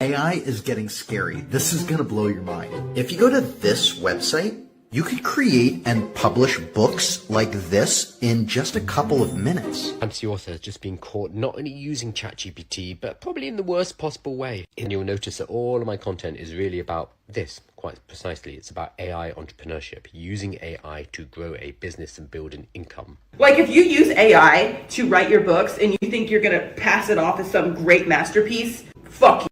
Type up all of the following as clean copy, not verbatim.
AI is getting scary. This is going to blow your mind. If you go to this website, you could create and publish books like this in just a couple of minutes. Fancy author has just been caught not only using ChatGPT, but probably in the worst possible way. And you'll notice that all of my content is really about this, quite precisely. It's about AI entrepreneurship, using AI to grow a business and build an income. Like if you use AI to write your books and you think you're gonna pass it off as some great masterpiece, fuck you.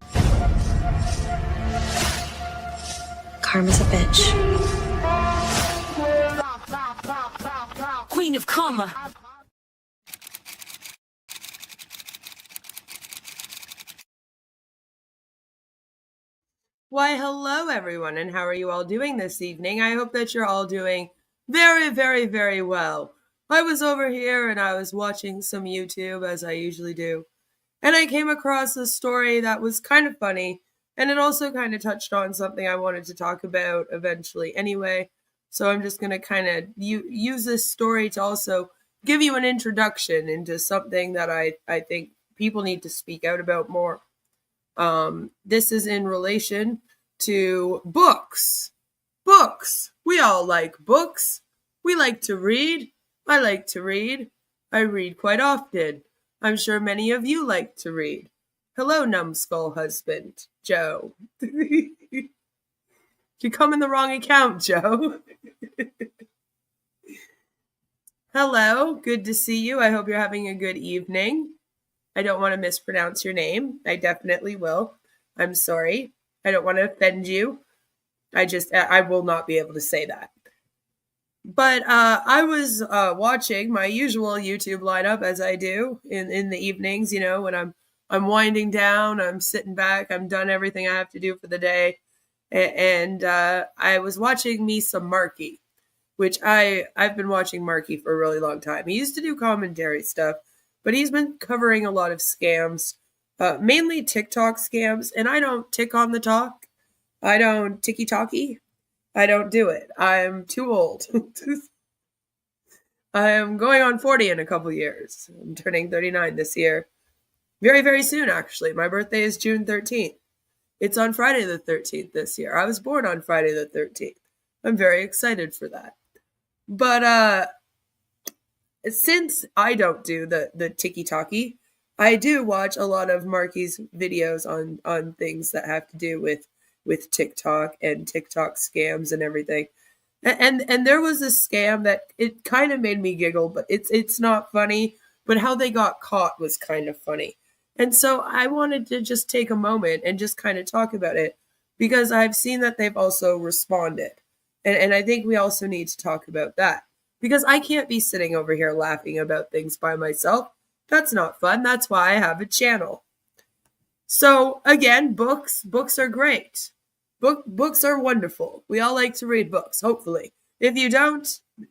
Karma's a bitch. Queen of Karma. Why, hello everyone, and how are you all doing this evening? I hope that you're all doing very, very, very well. I was over here and I was watching some YouTube, as I usually do, and I came across a story that was kind of funny, and it also kind of touched on something I wanted to talk about eventually anyway. So I'm just going to kind of use this story to also give you an introduction into something that I think people need to speak out about more. This is in relation to books. Books. We all like books. We like to read. I like to read. I read quite often. I'm sure many of you like to read. Hello, numbskull husband, Joe. You come in the wrong account, Joe. Hello, good to see you. I hope you're having a good evening. I don't want to mispronounce your name. I definitely will. I'm sorry. I don't want to offend you. I will not be able to say that. But I was watching my usual YouTube lineup, as I do in the evenings, you know, when I'm winding down, I'm sitting back, I'm done everything I have to do for the day. And I was watching me some Marky, which I've been watching Marky for a really long time. He used to do commentary stuff, but he's been covering a lot of scams, mainly TikTok scams. And I don't tick on the talk. I don't ticky-talky. I don't do it. I'm too old. I am going on 40 in a couple years. I'm turning 39 this year. Very, very soon, actually. My birthday is June 13th. It's on Friday the 13th this year. I was born on Friday the 13th. I'm very excited for that. But since I don't do the tiki-talkie, I do watch a lot of Marky's videos on things that have to do with TikTok and TikTok scams and everything. And there was a scam that it kind of made me giggle, but it's not funny. But how they got caught was kind of funny. And so I wanted to just take a moment and just kind of talk about it because I've seen that they've also responded. And I think we also need to talk about that because I can't be sitting over here laughing about things by myself. That's not fun. That's why I have a channel. So again, books are great. Books are wonderful. We all like to read books, hopefully. If you don't,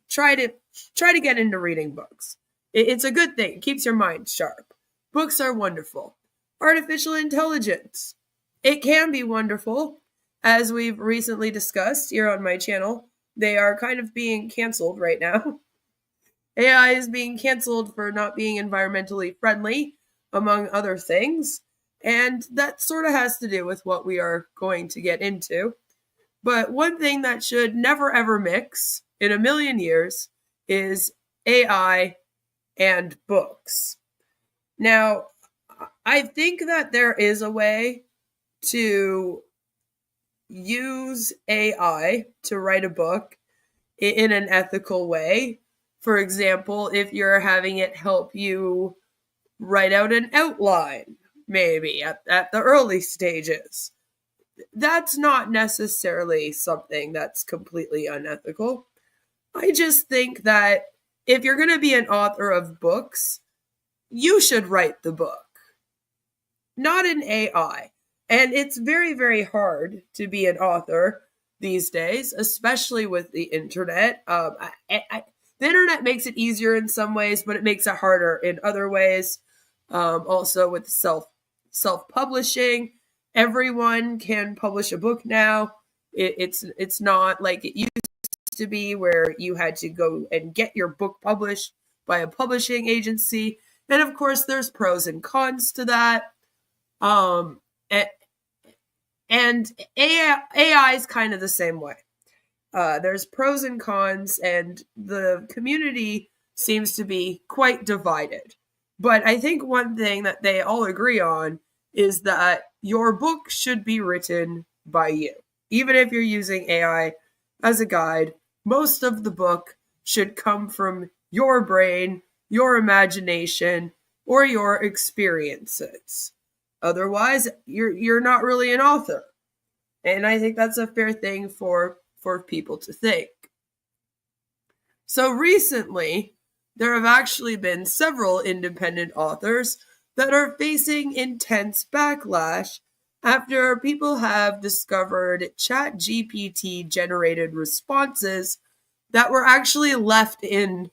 try to get into reading books. It's a good thing. It keeps your mind sharp. Books are wonderful. Artificial intelligence. It can be wonderful. As we've recently discussed here on my channel, they are kind of being canceled right now. AI is being canceled for not being environmentally friendly, among other things. And that sort of has to do with what we are going to get into. But one thing that should never ever mix in a million years is AI and books. Now, I think that there is a way to use AI to write a book in an ethical way. For example, if you're having it help you write out an outline, maybe at the early stages. That's not necessarily something that's completely unethical. I just think that if you're going to be an author of books, you should write the book, not an AI. And it's very, very hard to be an author these days, especially with the internet. The internet makes it easier in some ways, but it makes it harder in other ways. Also with self-publishing, everyone can publish a book now. It's not like it used to be where you had to go and get your book published by a publishing agency. And of course, there's pros and cons to that. And AI is kind of the same way. There's pros and cons, and the community seems to be quite divided. But I think one thing that they all agree on is that your book should be written by you. Even if you're using AI as a guide, most of the book should come from your brain, your imagination, or your experiences. Otherwise, you're not really an author. And I think that's a fair thing for people to think. So recently, there have actually been several independent authors that are facing intense backlash after people have discovered ChatGPT generated responses that were actually left in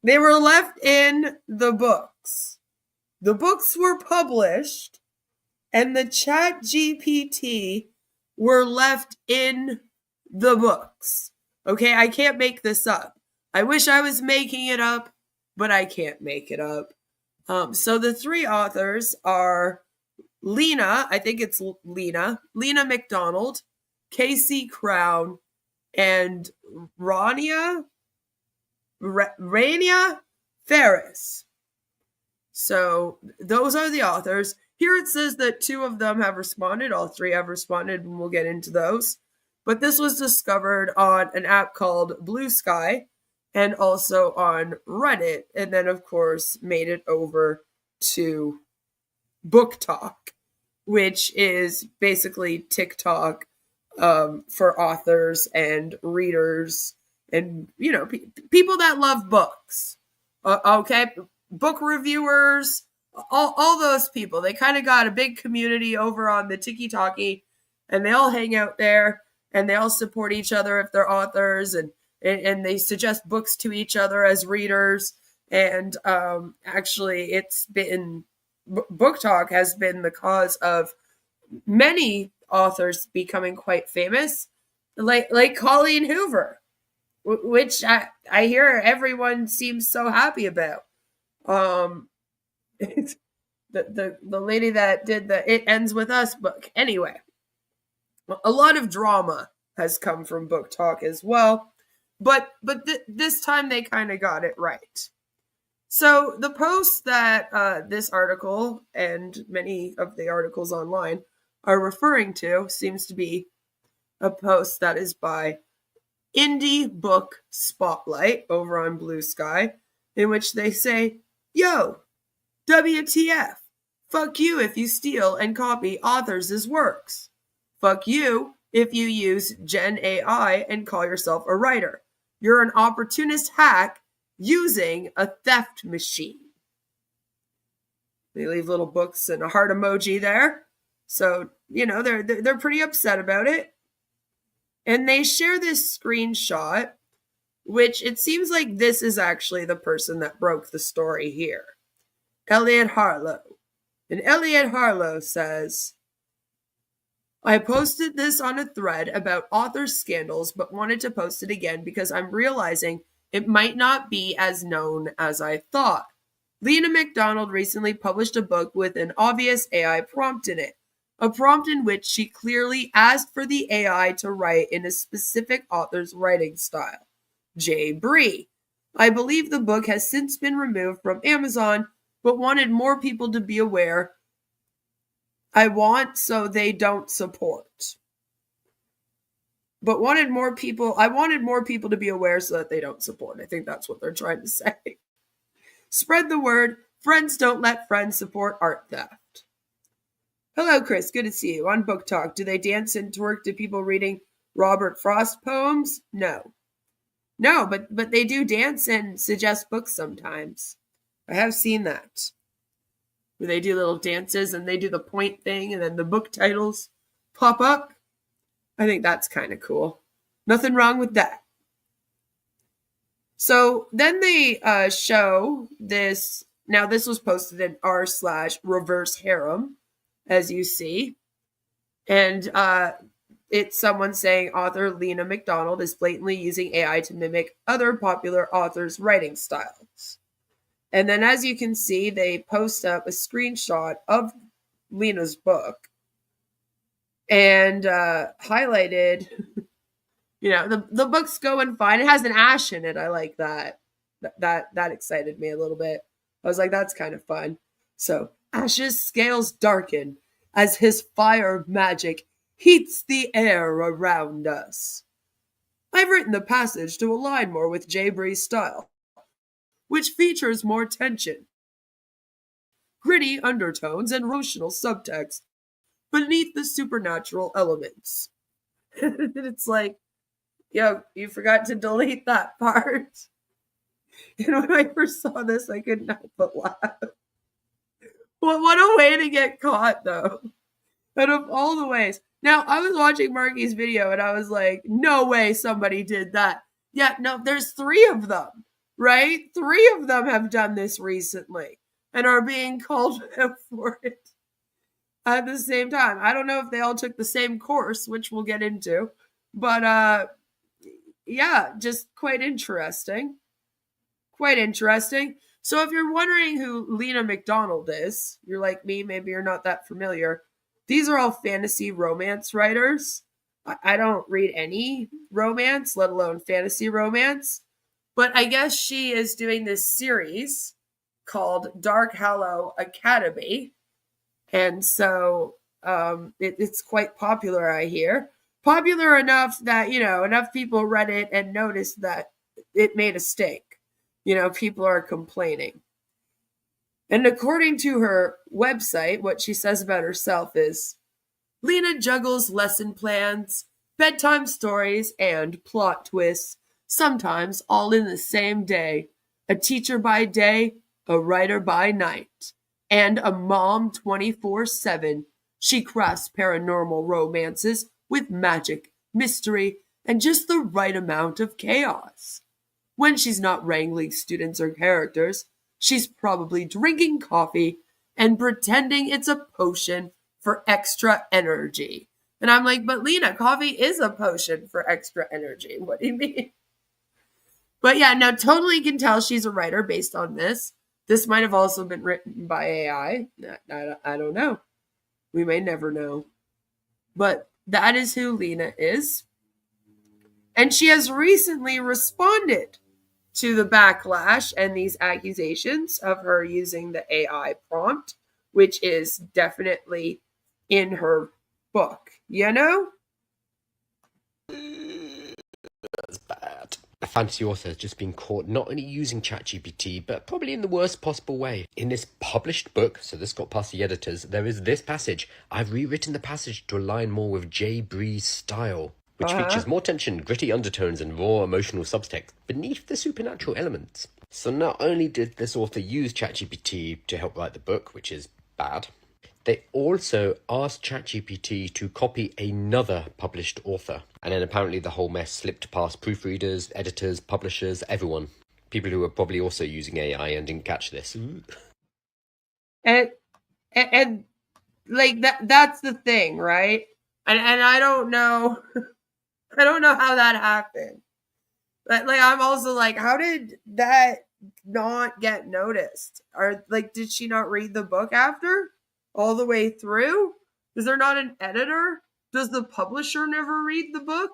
they were left in the books. The books were published and the ChatGPT were left in the books. Okay, I can't make this up. I wish I was making it up, but I can't make it up. So the three authors are Lena, I think it's Lena McDonald, Casey Crown, and Rania Ferris. So those are the authors. Here it says that two of them have responded. All three have responded, and we'll get into those. But this was discovered on an app called Blue Sky and also on Reddit. And then, of course, made it over to BookTok, which is basically TikTok for authors and readers and, people that love books. Okay? Book reviewers, all those people. They kind of got a big community over on the TikTok, and they all hang out there. And they all support each other if they're authors, and they suggest books to each other as readers. And actually, it's been BookTok has been the cause of many authors becoming quite famous, like Colleen Hoover, which I hear everyone seems so happy about. The lady that did the It Ends With Us book. Anyway. A lot of drama has come from BookTok as well, but this time they kind of got it right. So the post that this article and many of the articles online are referring to seems to be a post that is by Indie Book Spotlight over on Blue Sky, in which they say, "Yo, WTF, fuck you if you steal and copy authors' works. Fuck you if you use Gen AI and call yourself a writer. You're an opportunist hack using a theft machine." They leave little books and a heart emoji there. So, they're pretty upset about it. And they share this screenshot, which it seems like this is actually the person that broke the story here. Elliot Harlow. And Elliot Harlow says, "I posted this on a thread about author scandals, but wanted to post it again because I'm realizing it might not be as known as I thought. Lena McDonald recently published a book with an obvious AI prompt in it, a prompt in which she clearly asked for the AI to write in a specific author's writing style, J. Bree. I believe the book has since been removed from Amazon, but wanted more people to be aware. I wanted more people to be aware so that they don't support. I think that's what they're trying to say. Spread the word. Friends don't let friends support art theft." Hello, Chris. Good to see you. On BookTok, do they dance and twerk to people reading Robert Frost poems? No, but they do dance and suggest books sometimes. I have seen that. Where they do little dances and they do the point thing and then the book titles pop up. I think that's kind of cool. Nothing wrong with that. So then they show this. Now this was posted in r/reverse harem, as you see. And it's someone saying author Lena McDonald is blatantly using AI to mimic other popular authors' writing styles. And then as you can see, they post up a screenshot of Lena's book and highlighted, the book's going fine. It has an ash in it. I like that. That excited me a little bit. I was like, that's kind of fun. So Ash's scales darken as his fire magic heats the air around us. I've written the passage to align more with J. Bree's style, which features more tension, gritty undertones, and emotional subtext beneath the supernatural elements. It's like, yo, you forgot to delete that part. And when I first saw this, I couldn't help but laugh. What a way to get caught, though. Out of all the ways. Now, I was watching Marky's video and I was like, no way somebody did that. Yeah, no, there's 3 of them, right? 3 of them have done this recently and are being called out for it at the same time. I don't know if they all took the same course, which we'll get into, but yeah, just quite interesting. Quite interesting. So if you're wondering who Lena McDonald is, you're like me, maybe you're not that familiar. These are all fantasy romance writers. I don't read any romance, let alone fantasy romance. But I guess she is doing this series called Dark Hallow Academy. And so it's quite popular, I hear. Popular enough that, enough people read it and noticed that it made a stink. People are complaining. And according to her website, what she says about herself is, Lena juggles lesson plans, bedtime stories, and plot twists, sometimes all in the same day. A teacher by day, a writer by night, and a mom 24/7. She crafts paranormal romances with magic, mystery, and just the right amount of chaos. When she's not wrangling students or characters, she's probably drinking coffee and pretending it's a potion for extra energy. And I'm like, but Lena, coffee is a potion for extra energy. What do you mean? But yeah, now totally can tell she's a writer based on this. This might have also been written by AI. I don't know. We may never know. But that is who Lena is. And she has recently responded to the backlash and these accusations of her using the AI prompt, which is definitely in her book, That's bad. A fantasy author has just been caught not only using ChatGPT, but probably in the worst possible way. In this published book, so this got past the editors, there is this passage. I've rewritten the passage to align more with J. Bree's style, which features more tension, gritty undertones, and raw emotional subtext beneath the supernatural elements. So not only did this author use ChatGPT to help write the book, which is bad, they also asked ChatGPT to copy another published author. And then apparently the whole mess slipped past proofreaders, editors, publishers, everyone. People who were probably also using AI and didn't catch this. And like that's the thing, right? And I don't know I don't know how that happened. But like I'm also like, how did that not get noticed? Or like did she not read the book after? All the way through? Is there not an editor? Does the publisher never read the book?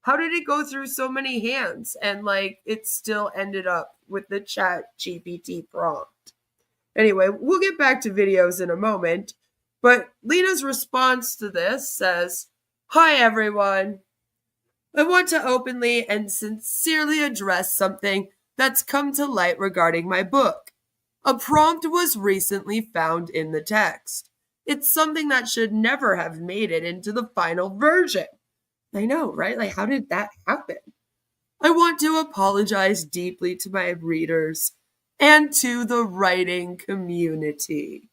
How did it go through so many hands and like it still ended up with the ChatGPT prompt? Anyway, we'll get back to videos in a moment, but Lena's response to this says, "Hi everyone. I want to openly and sincerely address something that's come to light regarding my book. A prompt was recently found in the text. It's something that should never have made it into the final version." I know, right? Like, how did that happen? "I want to apologize deeply to my readers and to the writing community.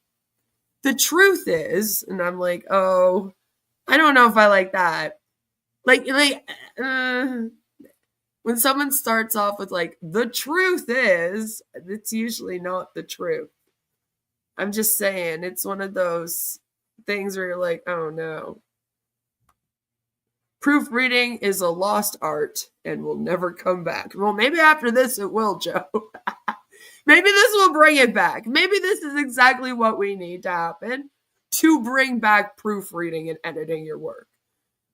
The truth is," and I'm like, oh, I don't know if I like that. When someone starts off with like, "the truth is," it's usually not the truth. I'm just saying, it's one of those things where you're like, oh no. "Proofreading is a lost art and will never come back." Well, maybe after this it will, Joe. Maybe this will bring it back. Maybe this is exactly what we need to happen. to bring back proofreading and editing your work.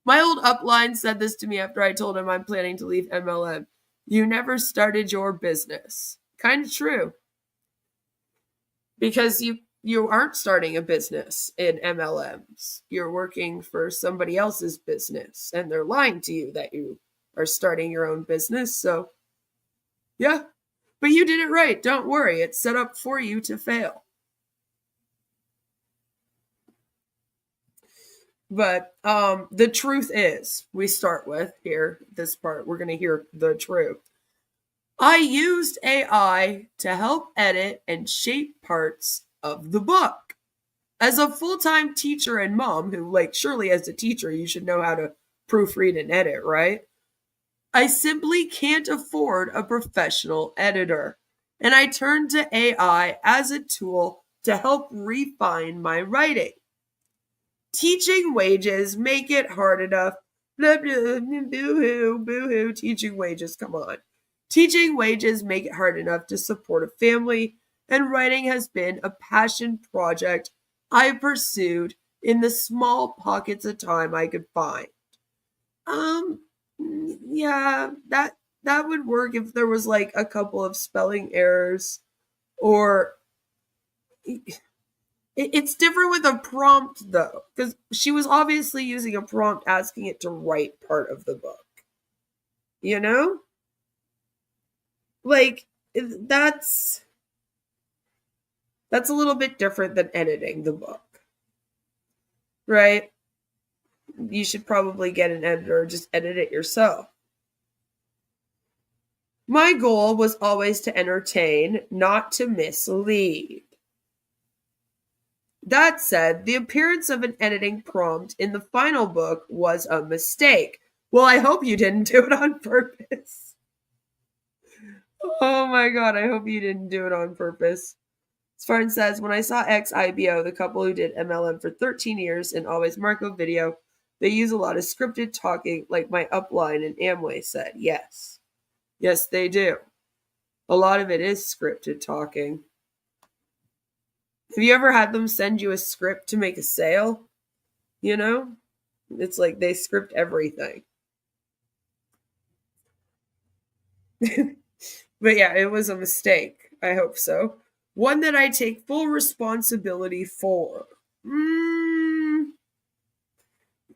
My old upline said this to me after I told him I'm planning to leave MLM. You never started your business. Kind of true. Because you aren't starting a business in MLMs. You're working for somebody else's business, and they're lying to you that you are starting your own business. So, yeah. But you did it right. Don't worry. It's set up for you to fail. But the truth is, we start with here, this part, we're going to hear the truth. I used AI to help edit and shape parts of the book. As a full-time teacher and mom, who, like, surely as a teacher, you should know how to proofread and edit, right? I simply can't afford a professional editor. And I turned to AI as a tool to help refine my writing. Teaching wages make it hard enough. Blah, blah, boo-hoo, boo-hoo. Teaching wages, come on. Teaching wages make it hard enough to support a family, and writing has been a passion project I pursued in the small pockets of time I could find. Yeah, that would work if there was like a couple of spelling errors, or it's different with a prompt though, because she was obviously using a prompt asking it to write part of the book. You know? Like, that's a little bit different than editing the book. Right? You should probably get an editor or just edit it yourself. My goal was always to entertain, not to mislead. That said, the appearance of an editing prompt in the final book was a mistake. Well, I hope you didn't do it on purpose. Oh my god, I hope you didn't do it on purpose. Spartan says, when I saw XIBO, the couple who did MLM for 13 years and always Marco video, they use a lot of scripted talking, like my upline in Amway said. Yes. Yes, they do. A lot of it is scripted talking. Have you ever had them send you a script to make a sale? You know? It's like they script everything. But yeah, it was a mistake. I hope so. One that I take full responsibility for.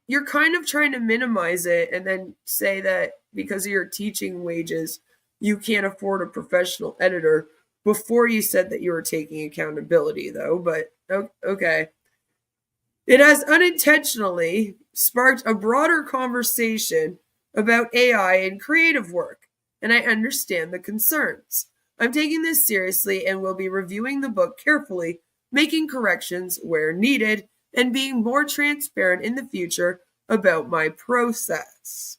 You're kind of trying to minimize it and then say that because of your teaching wages, you can't afford a professional editor before you said that you were taking accountability, though. But okay. It has unintentionally sparked a broader conversation about AI and creative work, and I understand the concerns. I'm taking this seriously and will be reviewing the book carefully, making corrections where needed, and being more transparent in the future about my process.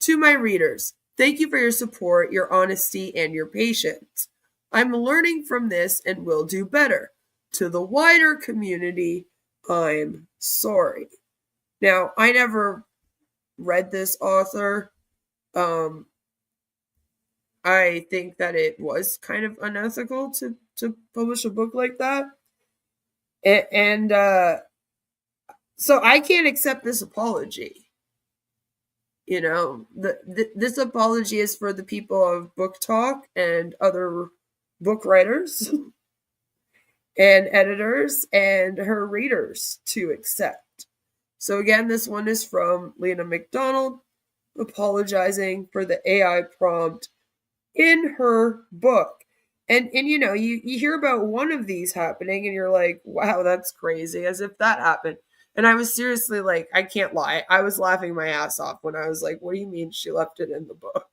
To my readers, thank you for your support, your honesty, and your patience. I'm learning from this and will do better. To the wider community, I'm sorry. Now, I never read this author. I think that it was kind of unethical to publish a book like that. And so I can't accept this apology. You know, this apology is for the people of BookTok and other book writers and editors and her readers to accept. So again, this one is from Lena McDonald, apologizing for the AI prompt in her book. And you know, you hear about one of these happening and you're like, wow, that's crazy, as if that happened. And I was seriously like, I can't lie, I was laughing my ass off when I was like, what do you mean she left it in the book?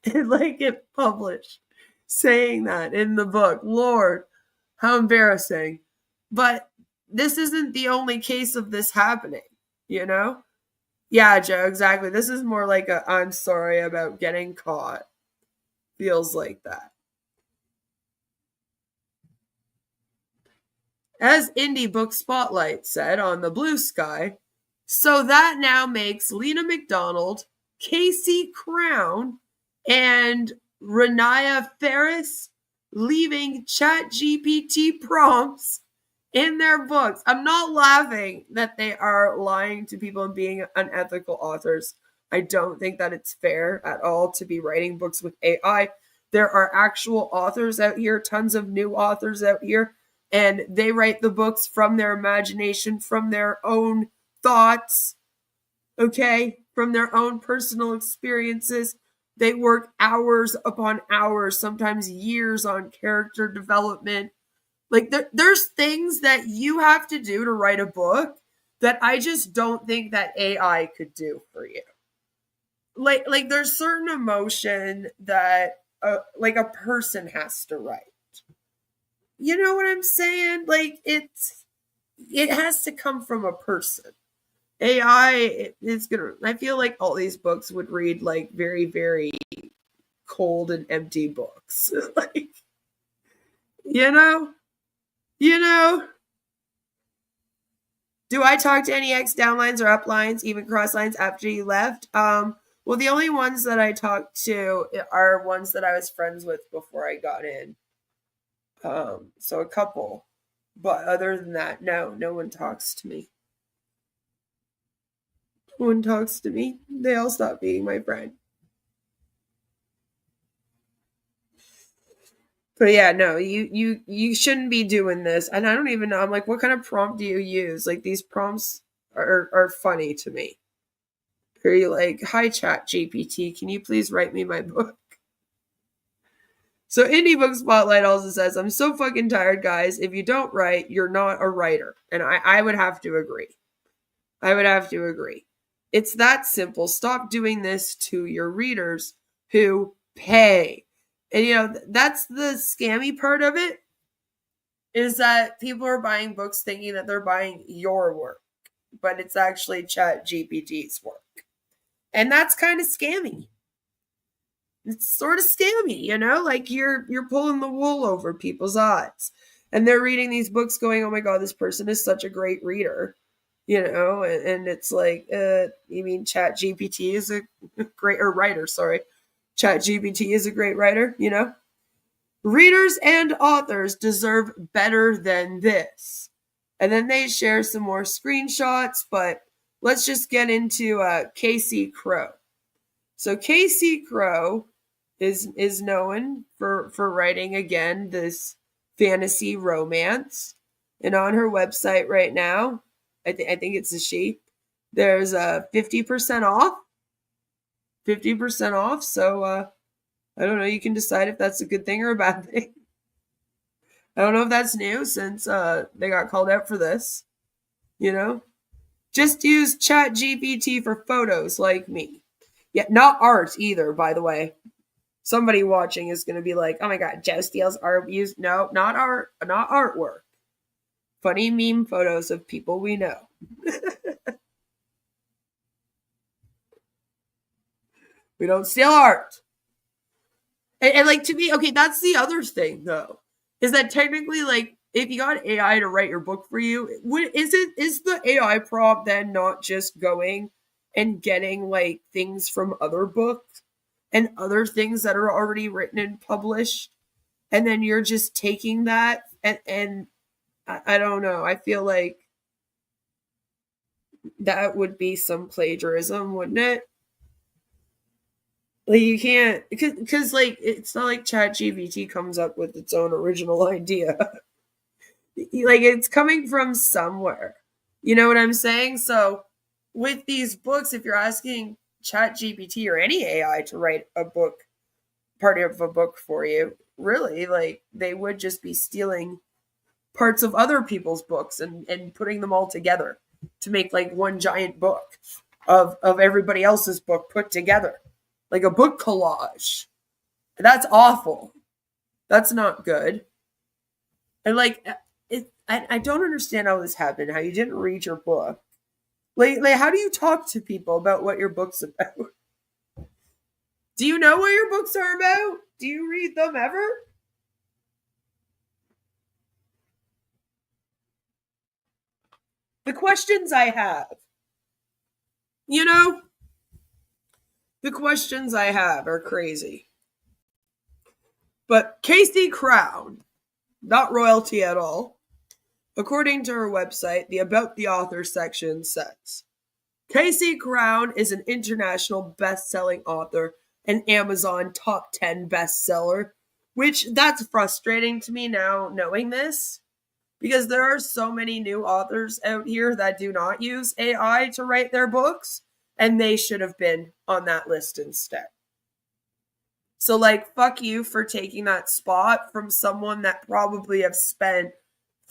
And like it published saying that in the book. Lord, how embarrassing. But this isn't the only case of this happening, you know? Yeah, Joe, exactly. This is more like a I'm sorry about getting caught. Feels like that. As Indie Book Spotlight said on the Blue Sky, so that now makes Lena McDonald, Casey Crown, and Renaya Ferris leaving ChatGPT prompts in their books. I'm not laughing that they are lying to people and being unethical authors. I don't think that it's fair at all to be writing books with AI. There are actual authors out here, tons of new authors out here, and they write the books from their imagination, from their own thoughts, okay, from their own personal experiences. They work hours upon hours, sometimes years on character development. Like there's things that you have to do to write a book that I just don't think that AI could do for you. Like there's certain emotion that like a person has to write. You know what I'm saying? Like it has to come from a person. AI is gonna. I feel like all these books would read like very, very cold and empty books. Like, you know. Do I talk to any ex downlines or uplines, even crosslines after you left? Well, the only ones that I talk to are ones that I was friends with before I got in. So a couple, but other than that, no one talks to me. No one talks to me. They all stop being my friend. But yeah, no, you shouldn't be doing this. And I don't even know. I'm like, what kind of prompt do you use? Like these prompts are funny to me. Are you like, hi chat GPT, can you please write me my book? So Indie Book Spotlight also says, I'm so fucking tired, guys. If you don't write, you're not a writer. And I would have to agree. It's that simple. Stop doing this to your readers who pay. And that's the scammy part of it, is that people are buying books thinking that they're buying your work, but it's actually Chat GPT's work. And that's kind of scammy. It's sort of scammy, like you're pulling the wool over people's eyes. And they're reading these books going, oh my God, this person is such a great reader, and it's like, you mean Chat GPT is a great, or writer, sorry. Chat GPT is a great writer, Readers and authors deserve better than this. And then they share some more screenshots, but let's just get into Casey Crow. So Casey Crow is known for writing, again, this fantasy romance. And on her website right now, I think it's a she, there's a 50% off. 50% off. So I don't know. You can decide if that's a good thing or a bad thing. I don't know if that's new since they got called out for this. Just use Chat GPT for photos like me. Yeah, not art either, by the way. Somebody watching is going to be like, oh my God, Joe steals art. No, not art, not artwork. Funny meme photos of people we know. We don't steal art. And like, to me, okay, that's the other thing though, is that technically, like, if you got AI to write your book for you, is the AI prompt then not just going and getting like things from other books and other things that are already written and published, and then you're just taking that and I don't know. I feel like that would be some plagiarism, wouldn't it? Like, you can't, because like, it's not like ChatGPT comes up with its own original idea. Like, it's coming from somewhere. You know what I'm saying? So with these books, if you're asking ChatGPT or any AI to write a book, part of a book for you, really, like, they would just be stealing parts of other people's books and putting them all together to make like one giant book of everybody else's book put together. Like a book collage. That's awful. That's not good. And like, I don't understand how this happened, how you didn't read your book. Like, how do you talk to people about what your book's about? Do you know what your books are about? Do you read them ever? The questions I have. The questions I have are crazy. But Casey Crown, not royalty at all, According to her website, the About the Author section says, Casey Crown is an international best-selling author and Amazon top 10 bestseller, which that's frustrating to me now knowing this, because there are so many new authors out here that do not use AI to write their books, and they should have been on that list instead. So, like, fuck you for taking that spot from someone that probably have spent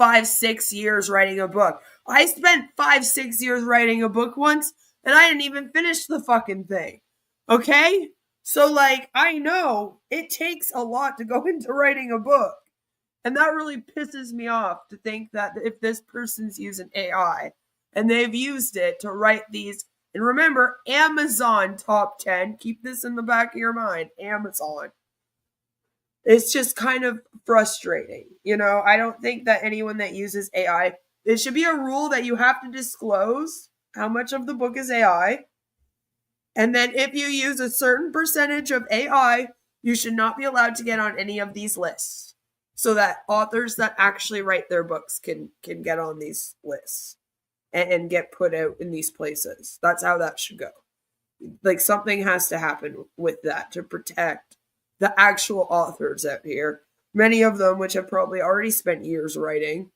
5-6 years writing a book. I spent 5-6 years writing a book once, and I didn't even finish the fucking thing. Okay? So, like, I know it takes a lot to go into writing a book. And that really pisses me off to think that if this person's using AI and they've used it to write these, and remember, Amazon top 10, keep this in the back of your mind, Amazon. It's just kind of frustrating. You know, I don't think that anyone that uses AI, it should be a rule that you have to disclose how much of the book is AI. And then if you use a certain percentage of AI, you should not be allowed to get on any of these lists, so that authors that actually write their books can get on these lists and get put out in these places. That's how that should go. Like, something has to happen with that to protect the actual authors out here. Many of them which have probably already spent years writing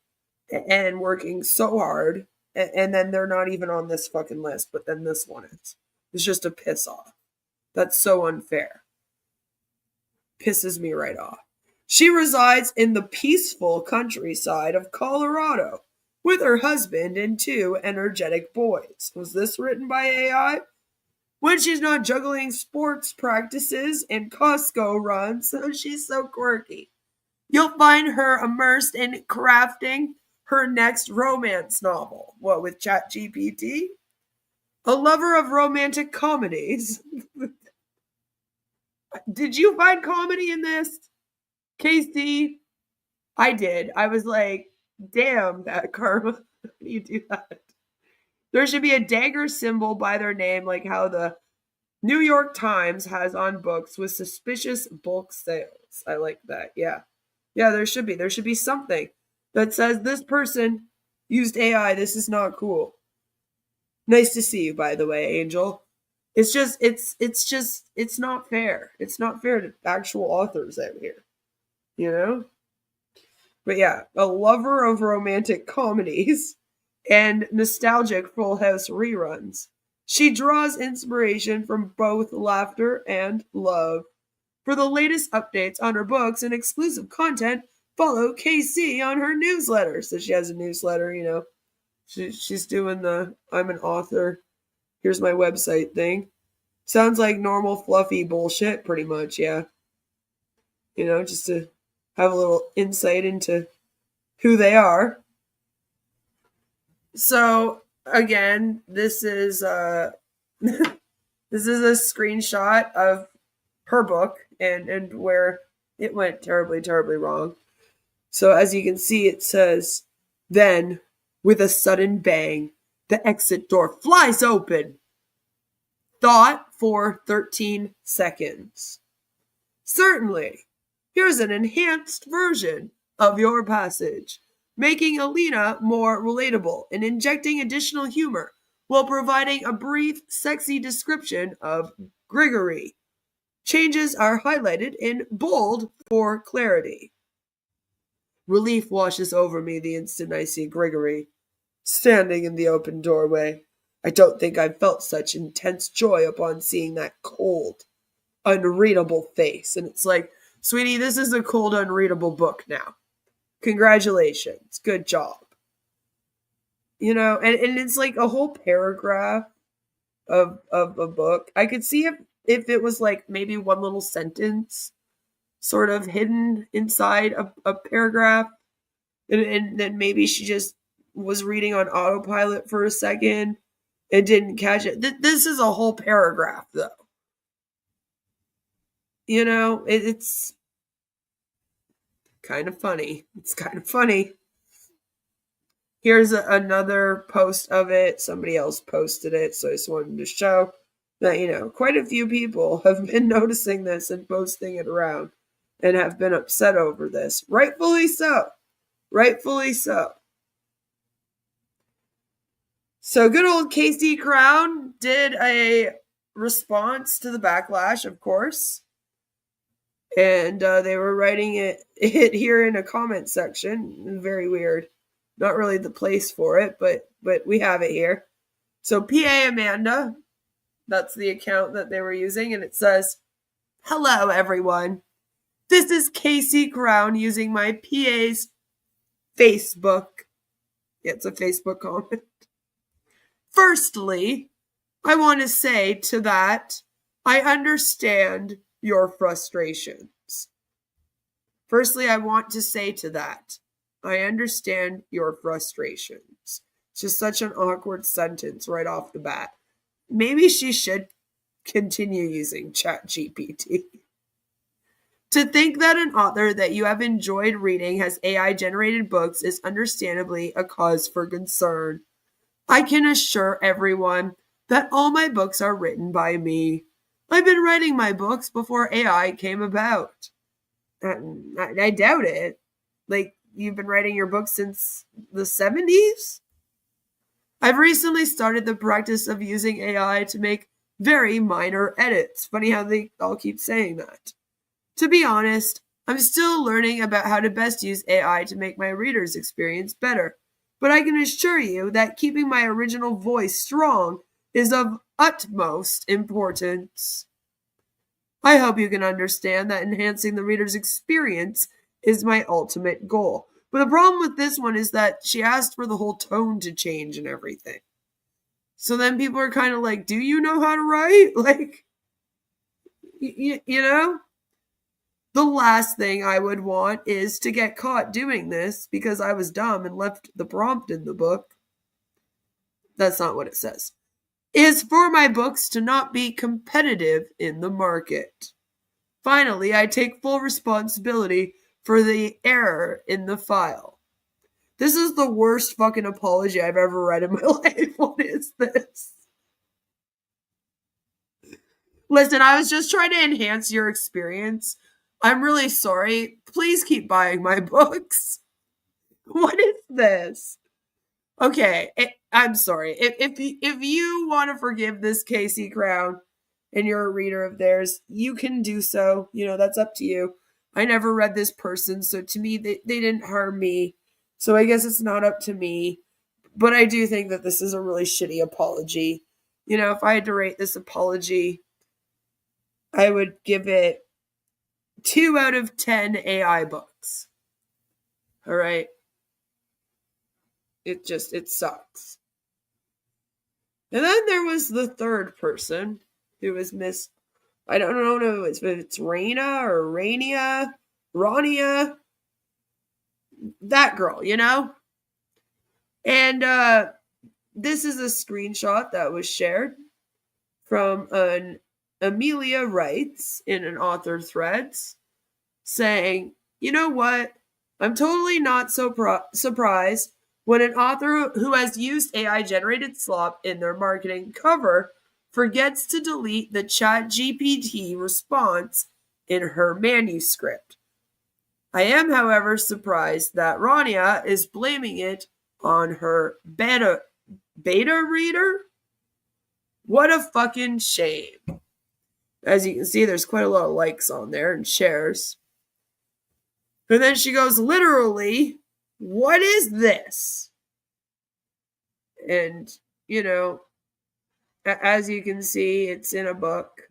and working so hard, and then they're not even on this fucking list, but then this one is. It's just a piss off. That's so unfair. Pisses me right off. She resides in the peaceful countryside of Colorado with her husband and 2 energetic boys. Was this written by AI? When she's not juggling sports practices and Costco runs, she's so quirky. You'll find her immersed in crafting her next romance novel. What, with ChatGPT? A lover of romantic comedies. Did you find comedy in this, Casey? I did. I was like, damn, that karma. How do you do that? There should be a dagger symbol by their name, like how the New York Times has on books with suspicious bulk sales. I like that. Yeah. Yeah, there should be. There should be something that says this person used AI. This is not cool. Nice to see you, by the way, Angel. It's not fair. It's not fair to actual authors out here. You know? But yeah, a lover of romantic comedies and nostalgic Full House reruns. She draws inspiration from both laughter and love. For the latest updates on her books and exclusive content, follow KC on her newsletter. So she has a newsletter, you know. She's doing the I'm an author, here's my website thing. Sounds like normal fluffy bullshit, pretty much, yeah. You know, just to have a little insight into who they are. So again, this is this is a screenshot of her book and where it went terribly, terribly wrong. So as you can see, it says, then with a sudden bang, the exit door flies open. Thought for 13 seconds. Certainly. Here's an enhanced version of your passage, making Alina more relatable and injecting additional humor while providing a brief, sexy description of Grigory. Changes are highlighted in bold for clarity. Relief washes over me the instant I see Grigory standing in the open doorway. I don't think I've felt such intense joy upon seeing that cold, unreadable face. And it's like, sweetie, this is a cold, unreadable book now. Congratulations. Good job. You know, and it's like a whole paragraph of a book. I could see if it was like maybe one little sentence sort of hidden inside a paragraph. And then maybe she just was reading on autopilot for a second and didn't catch it. This is a whole paragraph, though. You know, it's kind of funny. It's kind of funny. Here's another post of it. Somebody else posted it, so I just wanted to show that, you know, quite a few people have been noticing this and posting it around and have been upset over this. Rightfully so. Rightfully so. So good old Casey Crown did a response to the backlash, of course. And they were writing it here in a comment section. Very weird. Not really the place for it, but we have it here. So PA Amanda, that's the account that they were using, and it says, "Hello everyone. This is Casey Crown using my PA's Facebook." Yeah, it's a Facebook comment. "Firstly, I want to say to that, I understand your frustrations. Firstly, I want to say to that, I understand your frustrations." It's just such an awkward sentence right off the bat. Maybe she should continue using ChatGPT. "To think that an author that you have enjoyed reading has AI generated books is understandably a cause for concern. I can assure everyone that all my books are written by me. I've been writing my books before AI came about." I doubt it. Like, you've been writing your books since the 70s? "I've recently started the practice of using AI to make very minor edits." Funny how they all keep saying that. "To be honest, I'm still learning about how to best use AI to make my readers' experience better. But I can assure you that keeping my original voice strong is of utmost importance. I hope you can understand that enhancing the reader's experience is my ultimate goal." But the problem with this one is that she asked for the whole tone to change and everything. So then people are kind of like, do you know how to write? Like, you know? The last thing I would want is to get caught doing this because I was dumb and left the prompt in the book. That's not what it says. "Is for my books to not be competitive in the market. Finally, I take full responsibility for the error in the file." This is the worst fucking apology I've ever read in my life. What is this? Listen, I was just trying to enhance your experience. I'm really sorry. Please keep buying my books. What is this? Okay, I'm sorry. If you want to forgive this Casey Crown and you're a reader of theirs, you can do so. You know, that's up to you. I never read this person, so to me, they didn't harm me. So I guess it's not up to me. But I do think that this is a really shitty apology. You know, if I had to rate this apology, I would give it 2 out of 10 AI books. All right. It sucks. And then there was the third person who was Miss, I don't know if it's Raina or Rania, Rania, that girl, you know? And this is a screenshot that was shared from an Amelia Writes in an author threads saying, "You know what? I'm totally not so surprised when an author who has used AI generated slop in their marketing cover forgets to delete the ChatGPT response in her manuscript. I am, however, surprised that Rania is blaming it on her beta reader. What a fucking shame." As you can see, there's quite a lot of likes on there and shares. And then she goes, literally, "What is this?" And, you know, as you can see, it's in a book,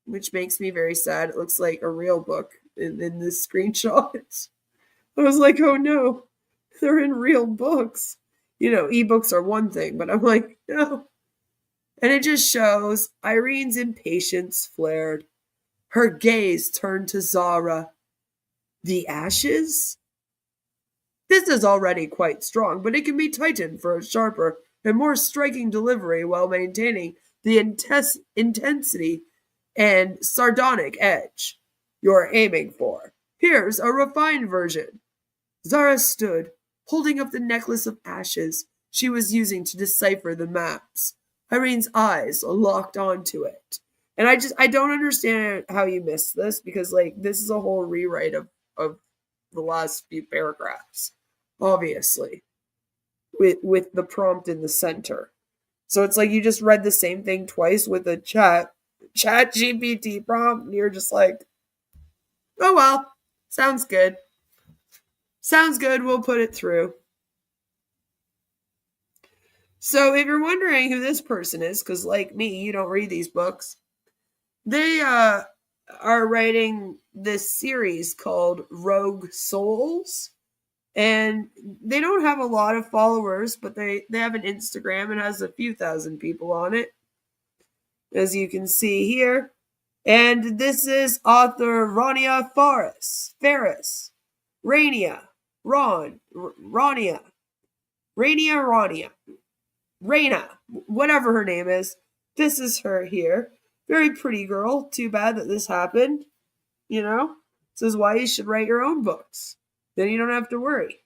which makes me very sad. It looks like a real book in this screenshot. I was like, oh no, they're in real books. You know, ebooks are one thing, but I'm like, no. And it just shows Irene's impatience flared. Her gaze turned to Zara. The ashes? This is already quite strong, but it can be tightened for a sharper and more striking delivery while maintaining the intensity and sardonic edge you're aiming for. Here's a refined version. Zara stood, holding up the necklace of ashes she was using to decipher the maps. Irene's eyes locked onto it. And I don't understand how you missed this, because like this is a whole rewrite of the last few paragraphs, obviously, with the prompt in the center. So it's like you just read the same thing twice with a chat GPT prompt, and you're just like, oh well, sounds good. Sounds good, we'll put it through. So if you're wondering who this person is, because like me, you don't read these books, they are writing this series called Rogue Souls. And they don't have a lot of followers, but they have an Instagram. It has a few thousand people on it, as you can see here. And this is author Rania Ferris. Rania, Raina, whatever her name is. This is her here. Very pretty girl. Too bad that this happened. You know? This is why you should write your own books. Then you don't have to worry.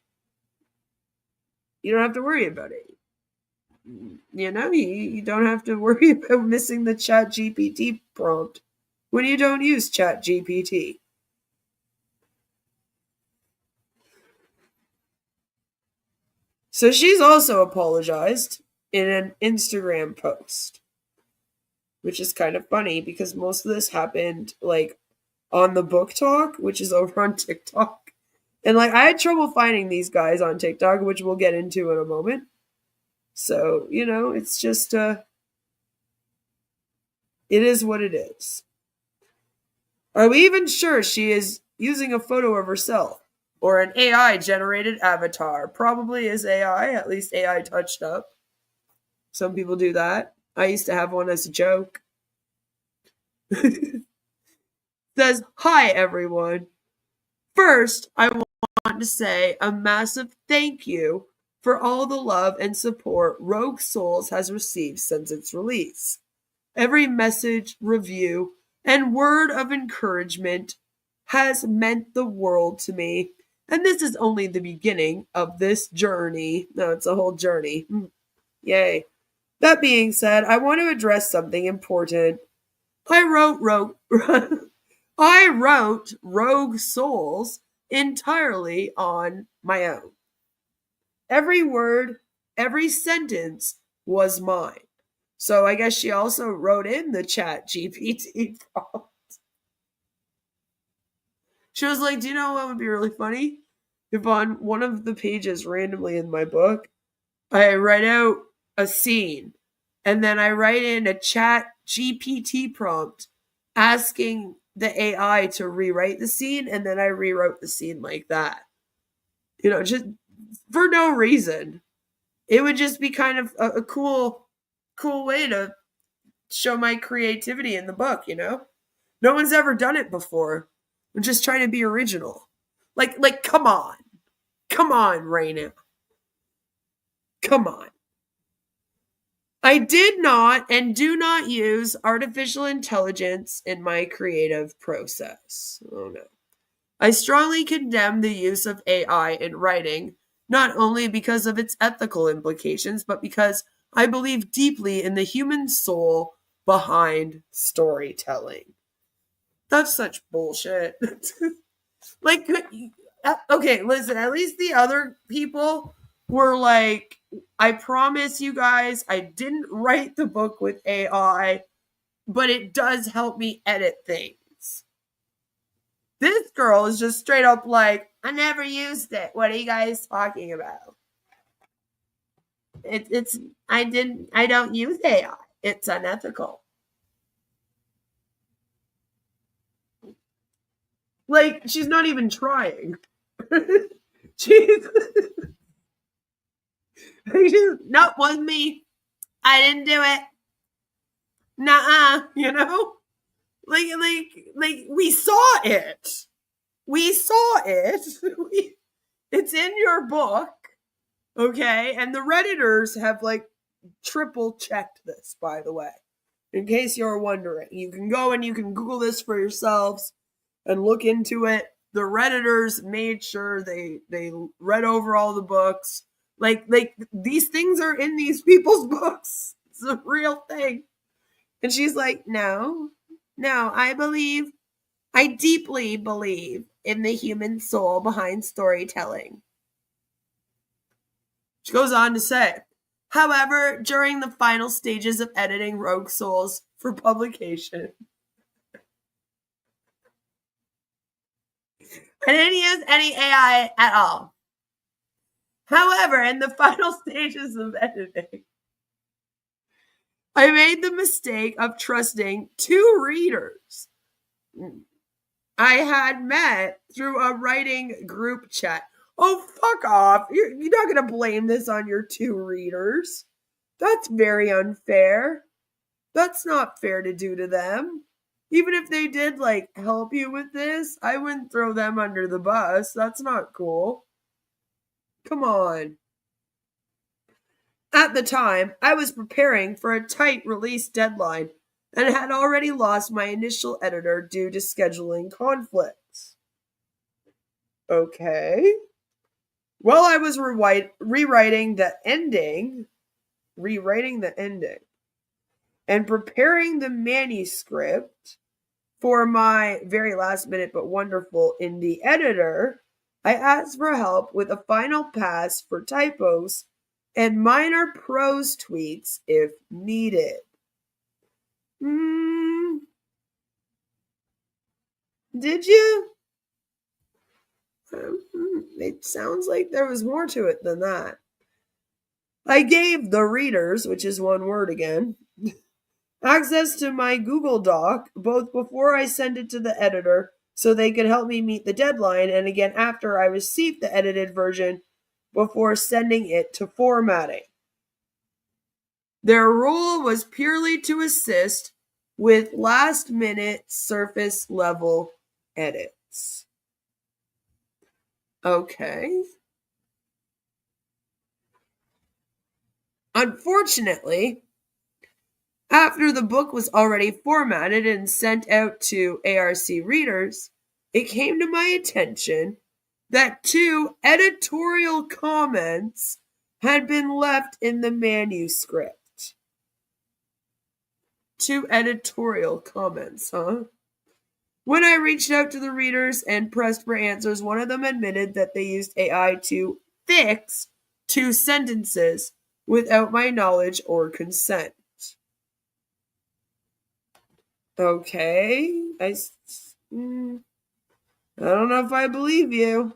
You don't have to worry about it. You know, you don't have to worry about missing the Chat GPT prompt when you don't use Chat GPT. So she's also apologized in an Instagram post, which is kind of funny because most of this happened like on the BookTok, which is over on TikTok. And like I had trouble finding these guys on TikTok, which we'll get into in a moment. So, you know, it's just it is what it is. Are we even sure she is using a photo of herself or an AI generated avatar? Probably is AI, at least AI touched up. Some people do that. I used to have one as a joke. Says, hi everyone. First, I want to say a massive thank you for all the love and support Rogue Souls has received since its release. Every message, review, and word of encouragement has meant the world to me, and this is only the beginning of this journey. No, it's a whole journey. Yay. That being said, I want to address something important. I wrote Rogue Souls entirely on my own. Every word, every sentence was mine. So I guess she also wrote in the Chat GPT prompt. She was like, do you know what would be really funny? If on one of the pages randomly in my book, I write out a scene and then I write in a Chat GPT prompt asking the AI to rewrite the scene, and then I rewrote the scene like that. You know, just for no reason. It would just be kind of a cool way to show my creativity in the book, you know? No one's ever done it before. I'm just trying to be original. Like, come on. Come on, Raina. Come on. I did not and do not use artificial intelligence in my creative process. Oh no. I strongly condemn the use of AI in writing, not only because of its ethical implications, but because I believe deeply in the human soul behind storytelling. That's such bullshit. Like, okay, listen, at least the other people were like, I promise you guys, I didn't write the book with AI, but it does help me edit things. This girl is just straight up like, I never used it. What are you guys talking about? I don't use AI. It's unethical. Like, she's not even trying. she's not was me. I didn't do it. Nuh-uh, you know? Like we saw it. We saw it. It's in your book. Okay? And the Redditors have like triple checked this, by the way. In case you're wondering. You can go and you can Google this for yourselves and look into it. The Redditors made sure they read over all the books. Like these things are in these people's books. It's a real thing. And she's like, no, I deeply believe in the human soul behind storytelling. She goes on to say, However, during the final stages of editing Rogue Souls for publication, I didn't use any AI at all. However, in the final stages of editing, I made the mistake of trusting 2 readers I had met through a writing group chat. Oh, fuck off. You're not going to blame this on your 2 readers. That's very unfair. That's not fair to do to them. Even if they did, like, help you with this, I wouldn't throw them under the bus. That's not cool. Come on. At the time, I was preparing for a tight release deadline and had already lost my initial editor due to scheduling conflicts. Okay. While I was rewriting the ending, and preparing the manuscript for my very last minute but wonderful indie editor, I asked for help with a final pass for typos and minor prose tweaks if needed. Did you? It sounds like there was more to it than that. I gave the readers, which is one word again, access to my Google Doc both before I sent it to the editor so they could help me meet the deadline, and again after I received the edited version before sending it to formatting. Their role was purely to assist with last-minute surface-level edits. Okay. Unfortunately, after the book was already formatted and sent out to ARC readers, it came to my attention that 2 editorial comments had been left in the manuscript. 2 editorial comments, huh? When I reached out to the readers and pressed for answers, one of them admitted that they used AI to fix 2 sentences without my knowledge or consent. Okay, I don't know if I believe you.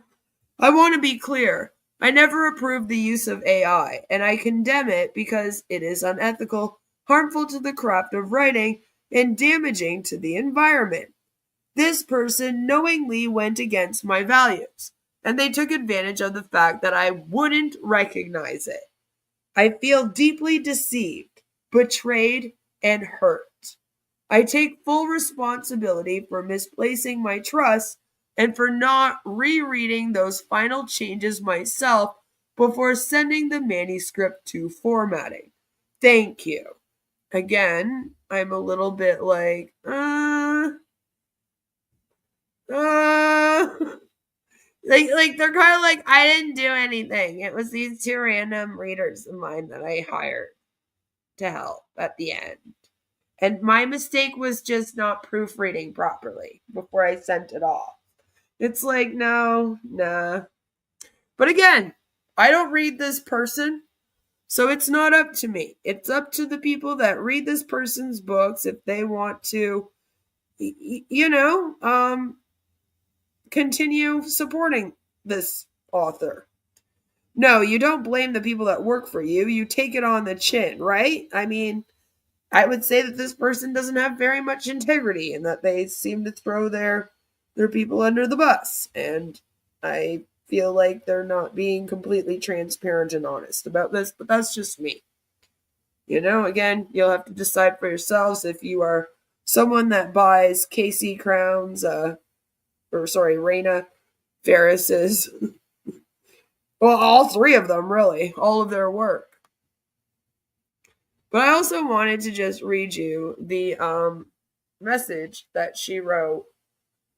I want to be clear. I never approved the use of AI, and I condemn it because it is unethical, harmful to the craft of writing, and damaging to the environment. This person knowingly went against my values, and they took advantage of the fact that I wouldn't recognize it. I feel deeply deceived, betrayed, and hurt. I take full responsibility for misplacing my trust and for not rereading those final changes myself before sending the manuscript to formatting. Thank you. Again, I'm a little bit like, like they're kind of like, I didn't do anything. It was these 2 random readers of mine that I hired to help at the end. And my mistake was just not proofreading properly before I sent it off. It's like, no, nah. But again, I don't read this person, so it's not up to me. It's up to the people that read this person's books if they want to, continue supporting this author. No, you don't blame the people that work for you. You take it on the chin, right? I mean, I would say that this person doesn't have very much integrity and that they seem to throw their people under the bus. And I feel like they're not being completely transparent and honest about this, but that's just me. Again, you'll have to decide for yourselves if you are someone that buys KC Crown's, Raina Ferris's, well, all 3 of them, really, all of their work. But I also wanted to just read you the message that she wrote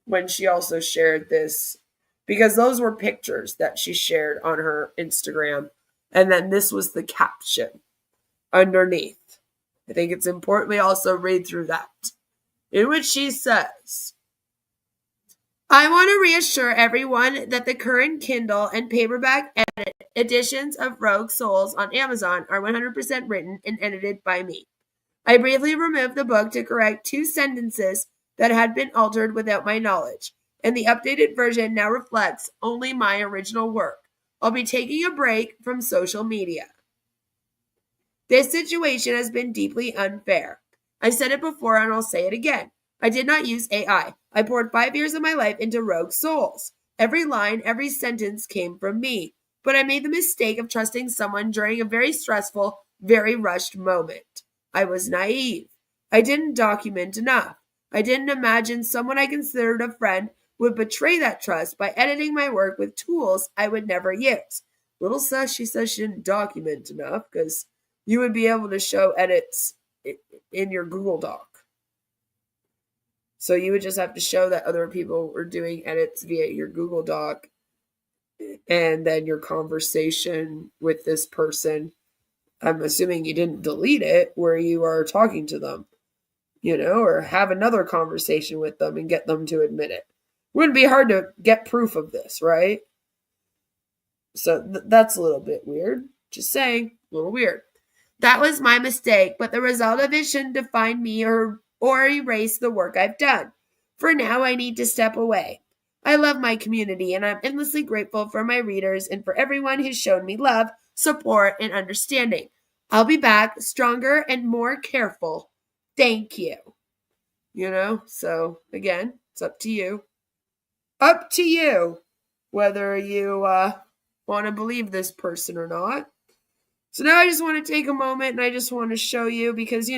when she also shared this, because those were pictures that she shared on her Instagram. And then this was the caption underneath. I think it's important we also read through that, in which she says, I want to reassure everyone that the current Kindle and paperback editions of Rogue Souls on Amazon are 100% written and edited by me. I briefly removed the book to correct 2 sentences that had been altered without my knowledge, and the updated version now reflects only my original work. I'll be taking a break from social media. This situation has been deeply unfair. I've said it before and I'll say it again. I did not use AI. I poured 5 years of my life into Rogue Souls. Every line, every sentence came from me. But I made the mistake of trusting someone during a very stressful, very rushed moment. I was naive. I didn't document enough. I didn't imagine someone I considered a friend would betray that trust by editing my work with tools I would never use. Little sus, she says she didn't document enough because you would be able to show edits in your Google Doc. So you would just have to show that other people were doing edits via your Google Doc and then your conversation with this person. I'm assuming you didn't delete it where you are talking to them, or have another conversation with them and get them to admit it. Wouldn't be hard to get proof of this, right? So that's a little bit weird. Just saying, a little weird. That was my mistake, but the result of it shouldn't define me or erase the work I've done. For now, I need to step away. I love my community, and I'm endlessly grateful for my readers and for everyone who's shown me love, support, and understanding. I'll be back stronger and more careful. Thank you. So again, it's up to you. Up to you whether you want to believe this person or not. So now I just want to take a moment and I just want to show you because,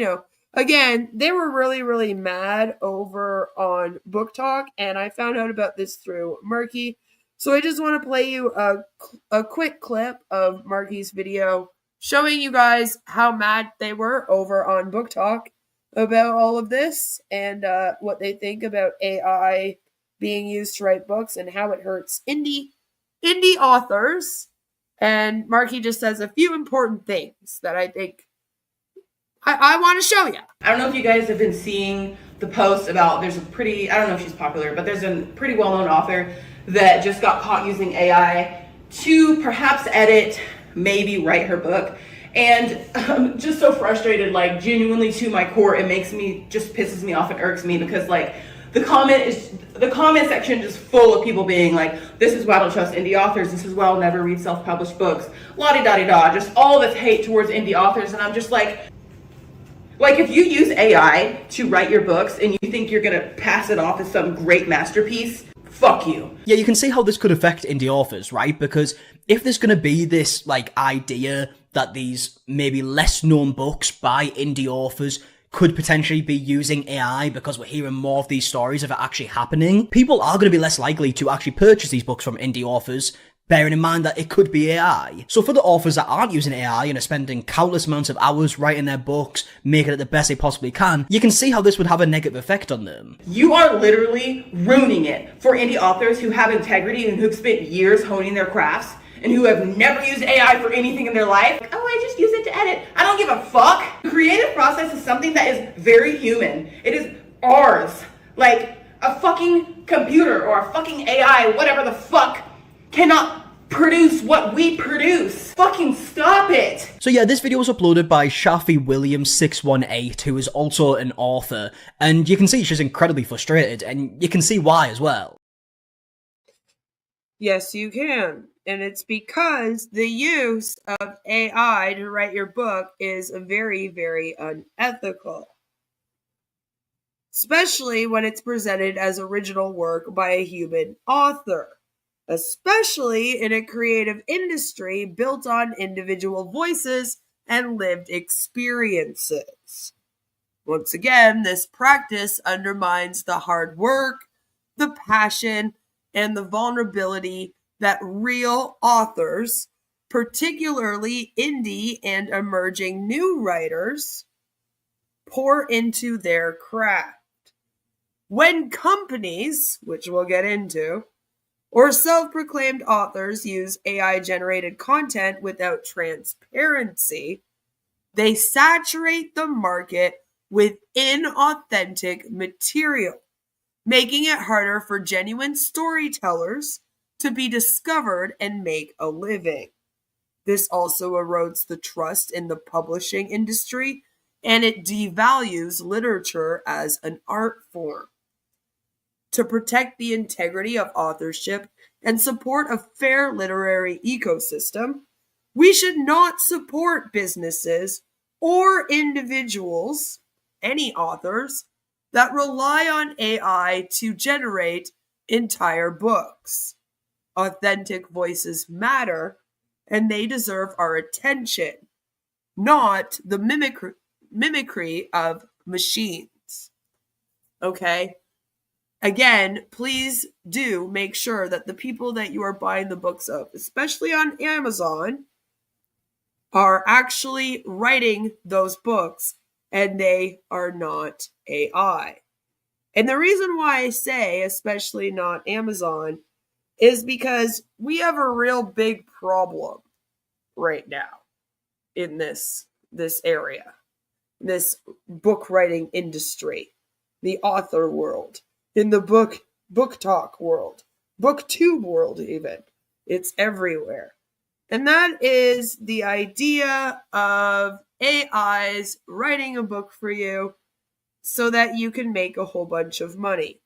again, they were really, really mad over on BookTok, and I found out about this through Marky. So I just want to play you a quick clip of Marky's video showing you guys how mad they were over on BookTok about all of this and what they think about AI being used to write books and how it hurts indie authors. And Marky just says a few important things that I think I want to show you. I don't know if you guys have been seeing the posts about I don't know if she's popular, but there's a pretty well-known author that just got caught using AI to perhaps edit, maybe write her book. And I'm just so frustrated, genuinely to my core. It pisses me off and irks me because the comment section is full of people being like, this is why I don't trust indie authors. This is why I'll never read self-published books. La-di-da-di-da. Just all this hate towards indie authors. And I'm just like, if you use AI to write your books and you think you're going to pass it off as some great masterpiece, fuck you. Yeah, you can see how this could affect indie authors, right? Because if there's going to be this, idea that these maybe less known books by indie authors could potentially be using AI because we're hearing more of these stories of it actually happening, people are going to be less likely to actually purchase these books from indie authors, bearing in mind that it could be AI. So for the authors that aren't using AI and are spending countless amounts of hours writing their books, making it the best they possibly can, you can see how this would have a negative effect on them. You are literally ruining it for indie authors who have integrity and who've spent years honing their crafts and who have never used AI for anything in their life. Oh, I just use it to edit. I don't give a fuck. The creative process is something that is very human. It is ours. Like a fucking computer or a fucking AI, whatever the fuck, cannot produce what we produce. Fucking stop it. So yeah, this video was uploaded by Shafi Williams 618, who is also an author, and you can see she's incredibly frustrated, and you can see why as well. Yes, you can. And it's because the use of AI to write your book is very, very unethical. Especially when it's presented as original work by a human author. Especially in a creative industry built on individual voices and lived experiences. Once again, this practice undermines the hard work, the passion, and the vulnerability that real authors, particularly indie and emerging new writers, pour into their craft. When companies, which we'll get into, or self-proclaimed authors use AI-generated content without transparency, they saturate the market with inauthentic material. making it harder for genuine storytellers to be discovered and make a living. This also erodes the trust in the publishing industry, and it devalues literature as an art form. To protect the integrity of authorship and support a fair literary ecosystem, we should not support businesses or individuals, any authors, that rely on AI to generate entire books. Authentic voices matter, and they deserve our attention, not the mimicry of machines. Okay? Again, please do make sure that the people that you are buying the books of, especially on Amazon, are actually writing those books and they are not AI. And the reason why I say, especially not Amazon, is because we have a real big problem right now in this area, this book writing industry, the author world, in the BookTok world, BookTube world even. It's everywhere. And that is the idea of AIs writing a book for you so that you can make a whole bunch of money.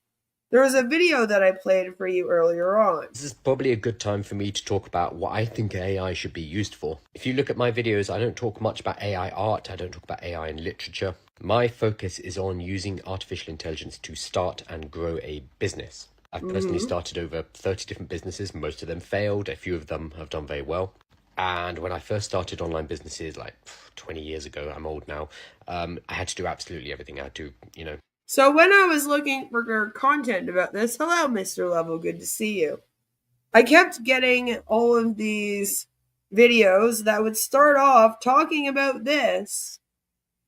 There was a video that I played for you earlier on. This is probably a good time for me to talk about what I think AI should be used for. If you look at my videos, I don't talk much about AI art, I don't talk about AI in literature. My focus is on using artificial intelligence to start and grow a business. I've personally started over 30 different businesses. Most of them failed. A few of them have done very well. And when I first started online businesses like 20 years ago, I'm old now, I had to do absolutely everything. I had to, So when I was looking for content about this, hello, Mr. Level, good to see you. I kept getting all of these videos that would start off talking about this,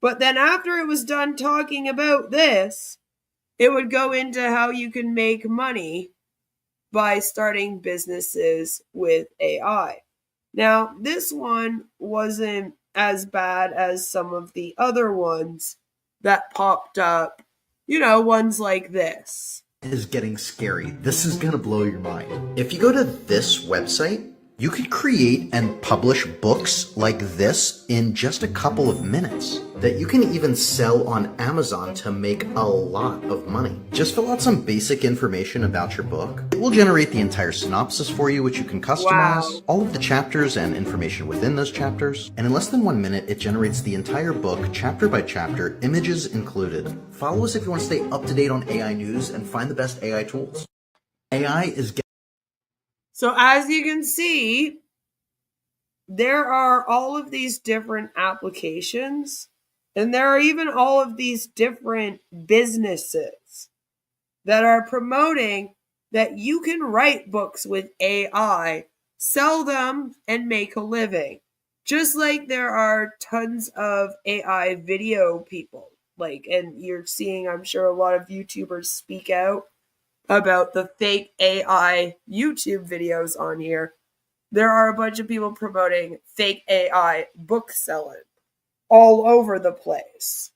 but then after it was done talking about this, it would go into how you can make money by starting businesses with AI. Now, this one wasn't as bad as some of the other ones that popped up, ones like this. Is getting scary. This is going to blow your mind. If you go to this website, you could create and publish books like this in just a couple of minutes that you can even sell on Amazon to make a lot of money. Just fill out some basic information about your book. It will generate the entire synopsis for you, which you can customize, all of the chapters and information within those chapters, and in less than 1 minute, it generates the entire book, chapter by chapter, images included. Follow us if you want to stay up to date on AI news and find the best AI tools. AI is So as you can see, there are all of these different applications, and there are even all of these different businesses that are promoting that you can write books with AI, sell them, and make a living. Just like there are tons of AI video people, and you're seeing, I'm sure, a lot of YouTubers speak out about the fake AI YouTube videos on here. There are a bunch of people promoting fake AI book selling all over the place.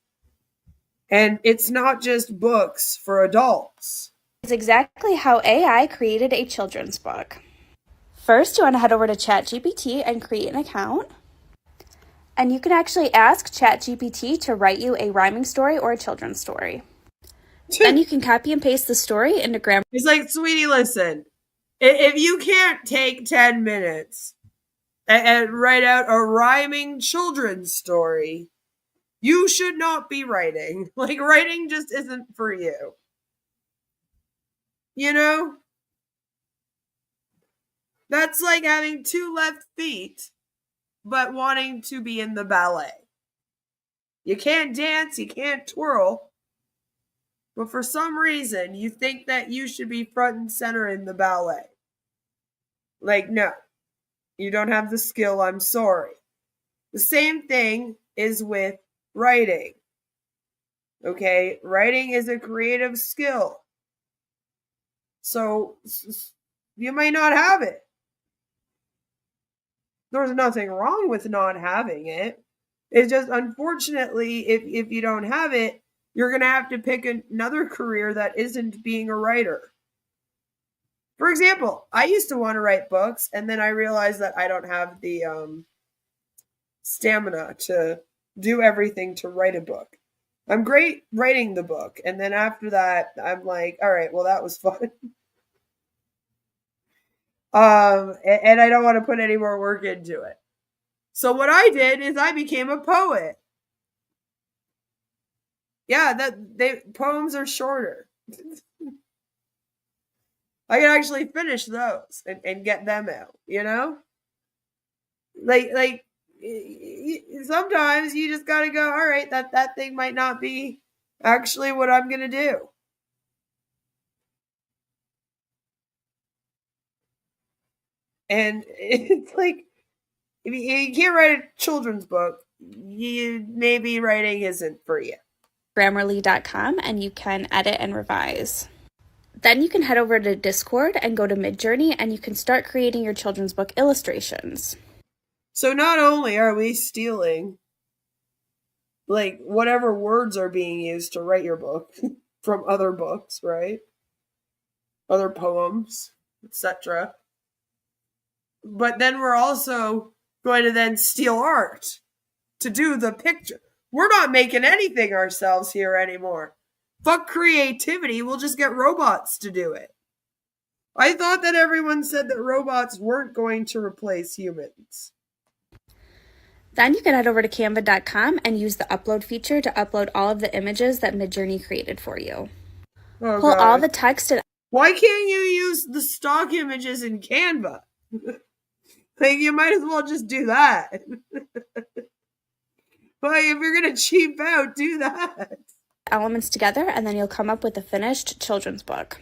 And it's not just books for adults. It's exactly how AI created a children's book. First, you want to head over to ChatGPT and create an account. And you can actually ask ChatGPT to write you a rhyming story or a children's story. Then you can copy and paste the story into grammar. It's like, sweetie, listen, if you can't take 10 minutes and write out a rhyming children's story, you should not be writing. Writing just isn't for you. That's like having 2 left feet, but wanting to be in the ballet. You can't dance, you can't twirl, but for some reason, you think that you should be front and center in the ballet. No, you don't have the skill, I'm sorry. The same thing is with writing. Okay, writing is a creative skill. So, you might not have it. There's nothing wrong with not having it. It's just, unfortunately, if you don't have it, you're going to have to pick another career that isn't being a writer. For example, I used to want to write books, and then I realized that I don't have the stamina to do everything to write a book. I'm great writing the book, and then after that, I'm like, all right, well, that was fun. And I don't want to put any more work into it. So what I did is I became a poet. Yeah, poems are shorter. I can actually finish those and get them out, you know? Like sometimes you just gotta go, all right, that thing might not be actually what I'm gonna do. And it's like, if you can't write a children's book, maybe writing isn't for you. Grammarly.com, and you can edit and revise. Then you can head over to Discord and go to Midjourney, and you can start creating your children's book illustrations. So not only are we stealing, like, whatever words are being used to write your book from other books, right? Other poems, etc. But then we're also going to then steal art to do the picture. We're not making anything ourselves here anymore. Fuck creativity, we'll just get robots to do it. I thought that everyone said that robots weren't going to replace humans. Then you can head over to canva.com and use the upload feature to upload all of the images that Midjourney created for you. Oh, Pull God. all the text and... Why can't you use the stock images in Canva? Like, you might as well just do that. Like, if you're going to cheap out, do that. elements together, and then you'll come up with a finished children's book.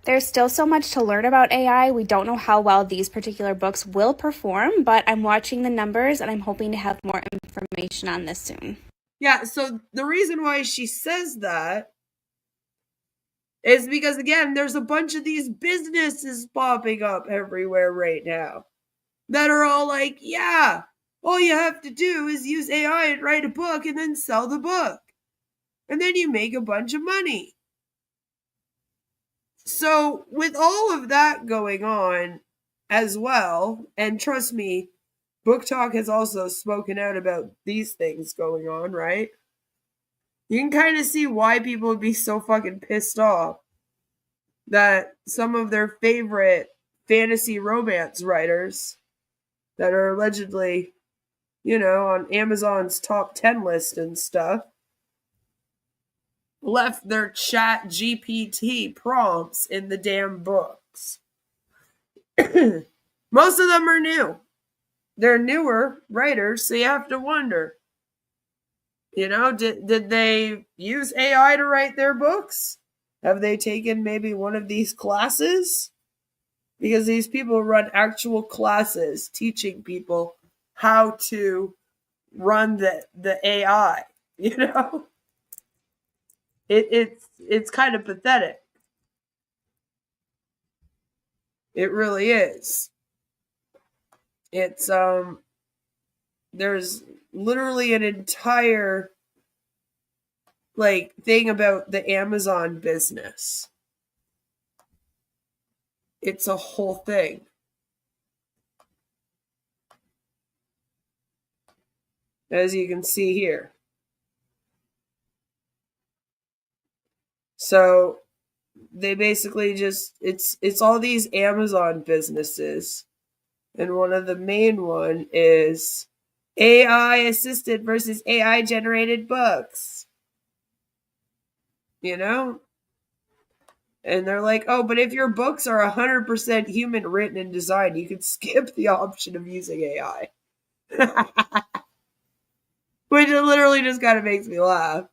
There's still so much to learn about AI. We don't know how well these particular books will perform, but I'm watching the numbers and I'm hoping to have more information on this soon. Yeah, so the reason why she says that is because, again, there's a bunch of these businesses popping up everywhere right now that are all like, yeah, all you have to do is use AI and write a book and then sell the book. And then you make a bunch of money. So with all of that going on as well, and trust me, BookTok has also spoken out about these things going on, right? You can kind of see why people would be so fucking pissed off that some of their favorite fantasy romance writers that are allegedly, on Amazon's top 10 list and stuff, left their chat GPT prompts in the damn books. Most of them are new. They're newer writers, so you have to wonder, did they use AI to write their books? Have they taken maybe one of these classes? Because these people run actual classes teaching people how to run the AI, It's kind of pathetic. It really is. It's there's literally an entire thing about the Amazon business. It's a whole thing. As you can see here. So they basically just it's all these Amazon businesses, and one of the main one is AI assisted versus AI generated books. And they're like, oh, but if your books are 100% human written and designed, you could skip the option of using AI. Which literally just kind of makes me laugh.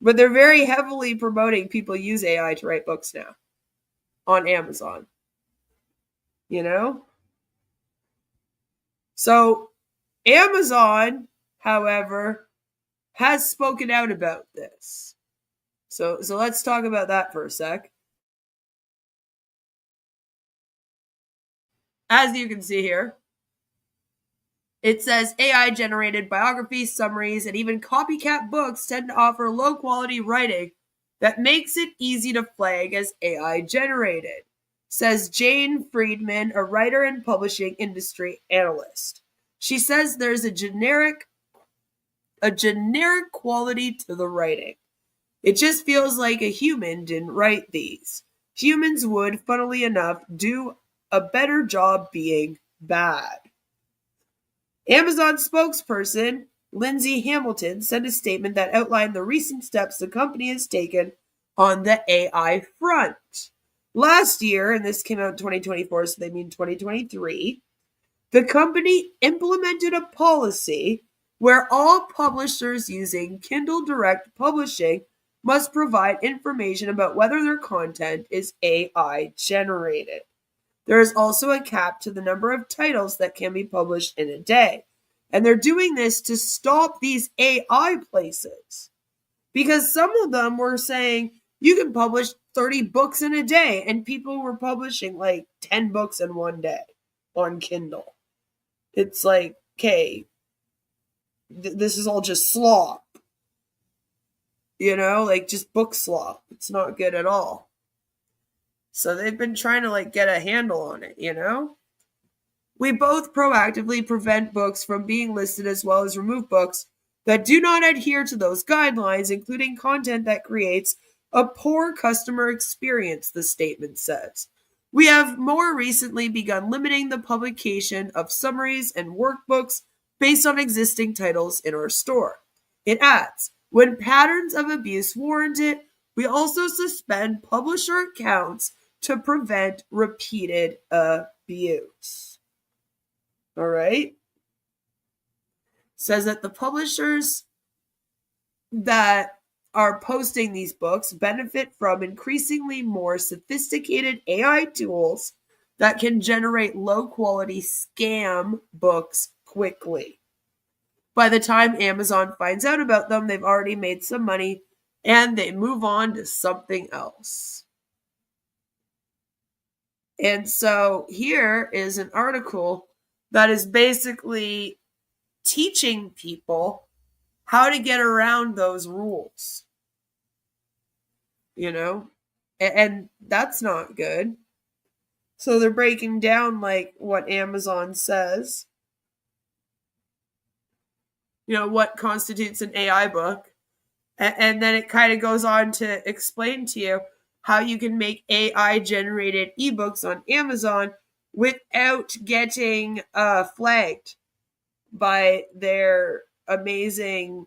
But they're very heavily promoting people use AI to write books now on Amazon. So Amazon, however, has spoken out about this. So let's talk about that for a sec. As you can see here, It says AI-generated biographies, summaries, and even copycat books tend to offer low-quality writing that makes it easy to flag as AI-generated, says Jane Friedman, a writer and publishing industry analyst. She says there's a generic quality to the writing. It just feels like a human didn't write these. Humans would, funnily enough, do a better job being bad. Amazon spokesperson Lindsay Hamilton sent a statement that outlined the recent steps the company has taken on the AI front. Last year, and this came out in 2024, so they mean 2023, the company implemented a policy where all publishers using Kindle Direct Publishing must provide information about whether their content is AI generated. There is also a cap to the number of titles that can be published in a day. And they're doing this to stop these AI places. Because some of them were saying you can publish 30 books in a day, and people were publishing like 10 books in one day on Kindle. It's like, okay, this is all just slop. You know, like just book slop. It's not good at all. So they've been trying to like get a handle on it, you know? We both proactively prevent books from being listed as well as remove books that do not adhere to those guidelines, including content that creates a poor customer experience, the statement says. We have more recently begun limiting the publication of summaries and workbooks based on existing titles in our store. It adds, when patterns of abuse warrant it, we also suspend publisher accounts to prevent repeated abuse. All right? Says that the publishers that are posting these books benefit from increasingly more sophisticated AI tools that can generate low-quality scam books quickly. By the time Amazon finds out about them, they've already made some money and they move on to something else. And so here is an article that is basically teaching people how to get around those rules. You know? And that's not good. So they're breaking down like what Amazon says. You know, what constitutes an AI book. And then it kind of goes on to explain to you how you can make AI generated ebooks on Amazon without getting flagged by their amazing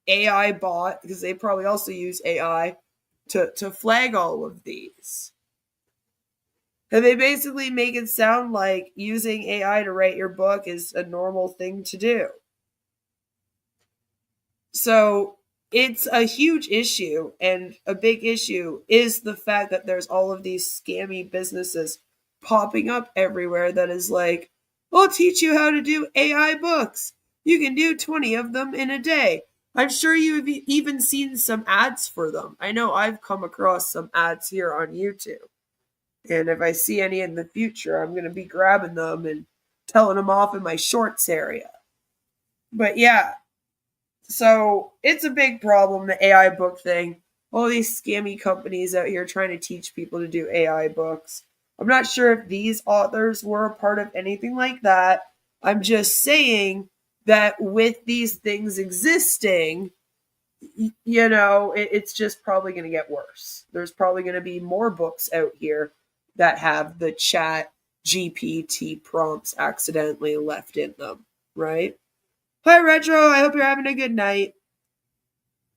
AI bot, because they probably also use AI to flag all of these. And they basically make it sound like using AI to write your book is a normal thing to do. So it's a huge issue, and a big issue is the fact that there's all of these scammy businesses popping up everywhere that is like, I'll teach you how to do AI books. You can do 20 of them in a day. I'm sure you've even seen some ads for them. I know I've come across some ads here on YouTube. And if I see any in the future, I'm going to be grabbing them and telling them off in my shorts area. But yeah, so it's a big problem, the AI book thing. All these scammy companies out here trying to teach people to do AI books. I'm not sure if these authors were a part of anything like that. I'm just saying that with these things existing, you know, it's just probably going to get worse. There's probably going to be more books out here that have the chat GPT prompts accidentally left in them, right? Hi, Retro. I hope you're having a good night.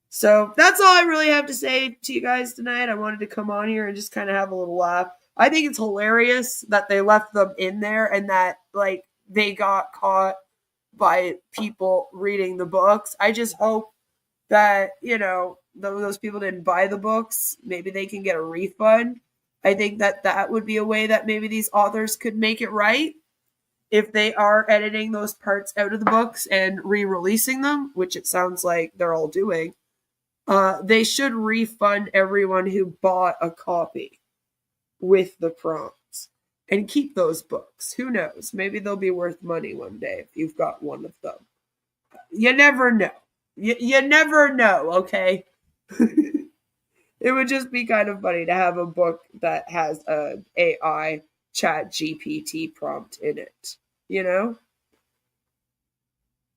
So that's all I really have to say to you guys tonight. I wanted to come on here and just kind of have a little laugh. I think it's hilarious that they left them in there and that, like, they got caught by people reading the books. I just hope that, you know, those people didn't buy the books. Maybe they can get a refund. I think that would be a way that maybe these authors could make it right. If they are editing those parts out of the books and re-releasing them, which it sounds like they're all doing, they should refund everyone who bought a copy with the prompts. and keep those books. Who knows? Maybe they'll be worth money one day if you've got one of them. You never know. You never know, okay? It would just be kind of funny to have a book that has an AI chat GPT prompt in it, you know?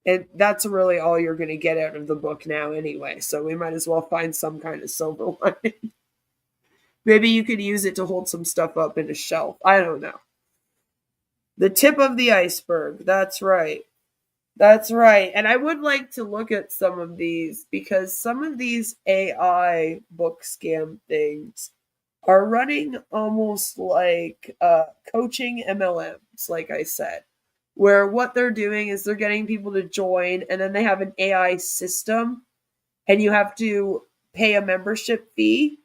And that's really all you're going to get out of the book now anyway, so we might as well find some kind of silver lining. Maybe you could use it to hold some stuff up in a shelf. I don't know. The tip of the iceberg. That's right. That's right. And I would like to look at some of these because some of these AI book scam things are running almost like coaching MLMs, like I said, where what they're doing is they're getting people to join and then they have an AI system and you have to pay a membership fee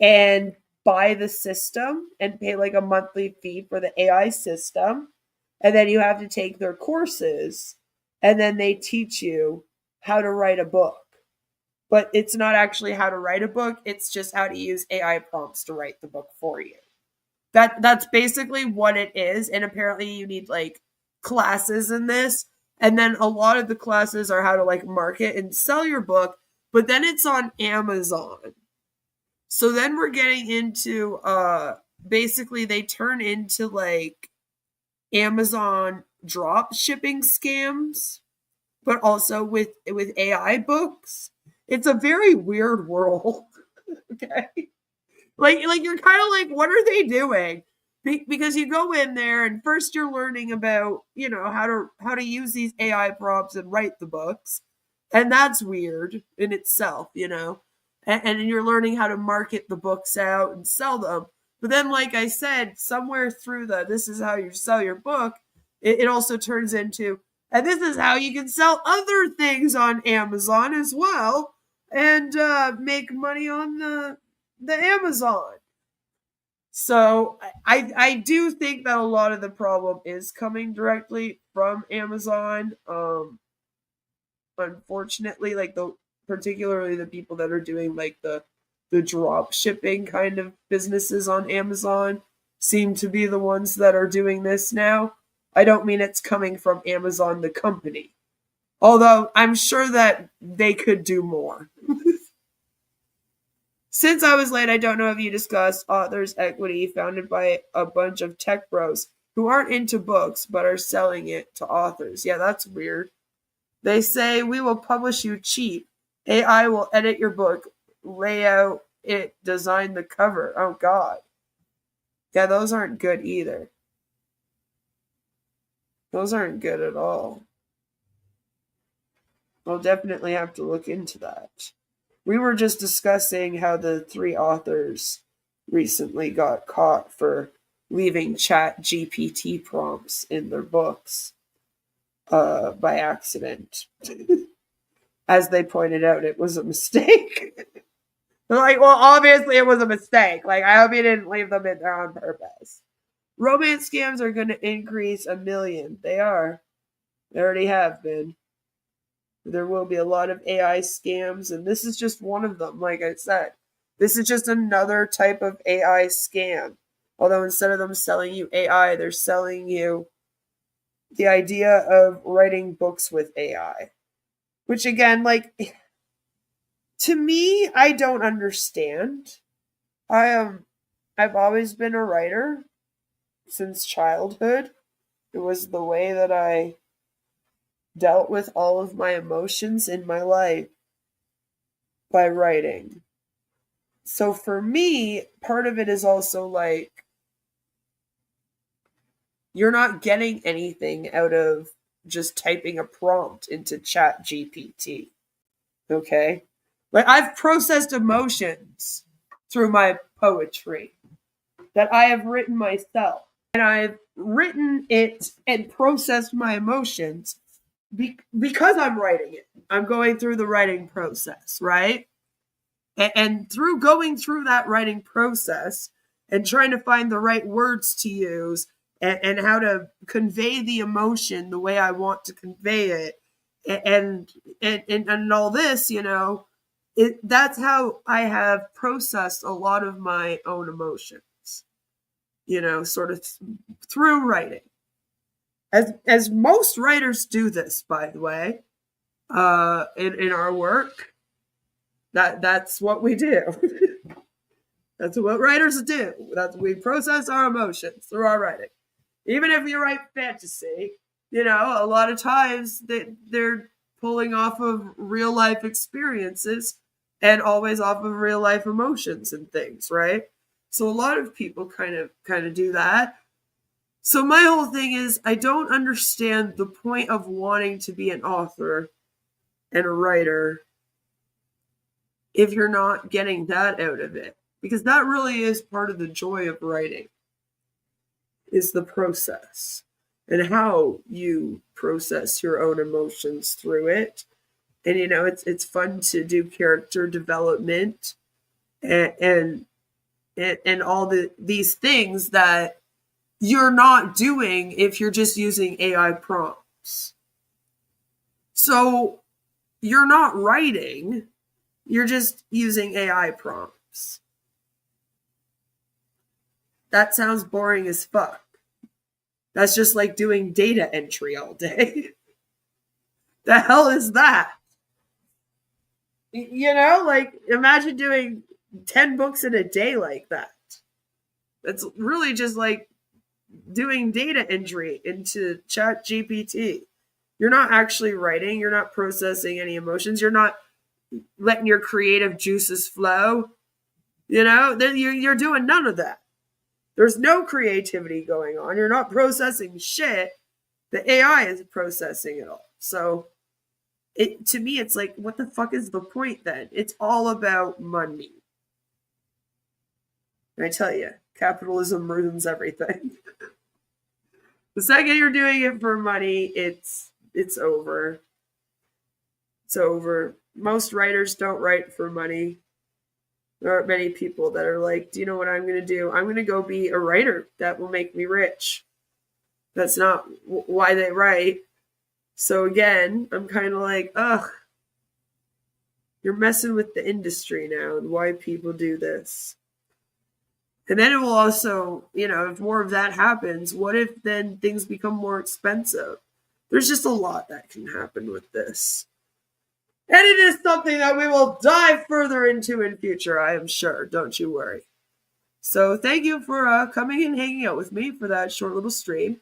and buy the system and pay like a monthly fee for the AI system. And then you have to take their courses and then they teach you how to write a book. But it's not actually how to write a book. It's just how to use AI prompts to write the book for you. That's basically what it is. And apparently you need like classes in this. And then a lot of the classes are how to like market and sell your book. But then it's on Amazon. So then we're getting into basically they turn into like Amazon drop shipping scams, but also with AI books. It's a very weird world. Okay. Like you're kind of like, what are they doing? Because you go in there and first you're learning about, you know, how to use these AI prompts and write the books. And that's weird in itself, you know. And you're learning how to market the books out and sell them. But then, like I said, somewhere through this is how you sell your book, it also turns into, and this is how you can sell other things on Amazon as well and make money on the Amazon. So I do think that a lot of the problem is coming directly from Amazon. Unfortunately, like particularly the people that are doing like the drop shipping kind of businesses on Amazon seem to be the ones that are doing this now. I don't mean it's coming from Amazon, the company. Although I'm sure that they could do more. Since I was late, I don't know if you discussed Authors Equity, founded by a bunch of tech bros who aren't into books but are selling it to authors. Yeah, that's weird. They say, we will publish you cheap. AI will edit your book, lay out it, design the cover. Oh, God. Yeah, those aren't good either. Those aren't good at all. I'll definitely have to look into that. We were just discussing how the 3 authors recently got caught for leaving chat GPT prompts in their books by accident. As they pointed out, it was a mistake. They're like, well, obviously it was a mistake. Like, I hope you didn't leave them in there on purpose. Romance scams are going to increase 1 million. They are. They already have been. There will be a lot of AI scams, and this is just one of them, like I said. This is just another type of AI scam. Although instead of them selling you AI, they're selling you the idea of writing books with AI. Which again, like, to me, I don't understand. I've always been a writer since childhood. It was the way that I dealt with all of my emotions in my life, by writing. So for me, part of it is also like, you're not getting anything out of just typing a prompt into Chat GPT. Okay? Like, I've processed emotions through my poetry that I have written myself. And I've written it and processed my emotions because I'm writing it. I'm going through the writing process, right? And through going through that writing process and trying to find the right words to use and how to convey the emotion the way I want to convey it, and all this, you know, that's how I have processed a lot of my own emotions. sort of through writing. As most writers do this, by the way, in our work, that's what we do. That's what writers do. We process our emotions through our writing. Even if you write fantasy, a lot of times they're pulling off of real life experiences and always off of real life emotions and things, right? So a lot of people kind of do that. So my whole thing is, I don't understand the point of wanting to be an author and a writer if you're not getting that out of it. Because that really is part of the joy of writing, is the process and how you process your own emotions through it. And, it's fun to do character development and all these things that you're not doing if you're just using AI prompts. So you're not writing, you're just using AI prompts. That sounds boring as fuck. That's just like doing data entry all day. The hell is that? Imagine doing 10 books in a day like that. It's really just like doing data entry into ChatGPT. You're not actually writing. You're not processing any emotions. You're not letting your creative juices flow. You're doing none of that. There's no creativity going on. You're not processing shit. The AI is processing it all. So to me, it's like, what the fuck is the point then? It's all about money. And I tell you, capitalism ruins everything. The second you're doing it for money, it's over. It's over. Most writers don't write for money. There aren't many people that are like, do you know what I'm going to do? I'm going to go be a writer. That will make me rich. That's not why they write. So again, I'm kind of like, ugh, you're messing with the industry now and why people do this. And then it will also, if more of that happens, what if then things become more expensive? There's just a lot that can happen with this. And it is something that we will dive further into in future, I am sure. Don't you worry. So thank you for coming and hanging out with me for that short little stream.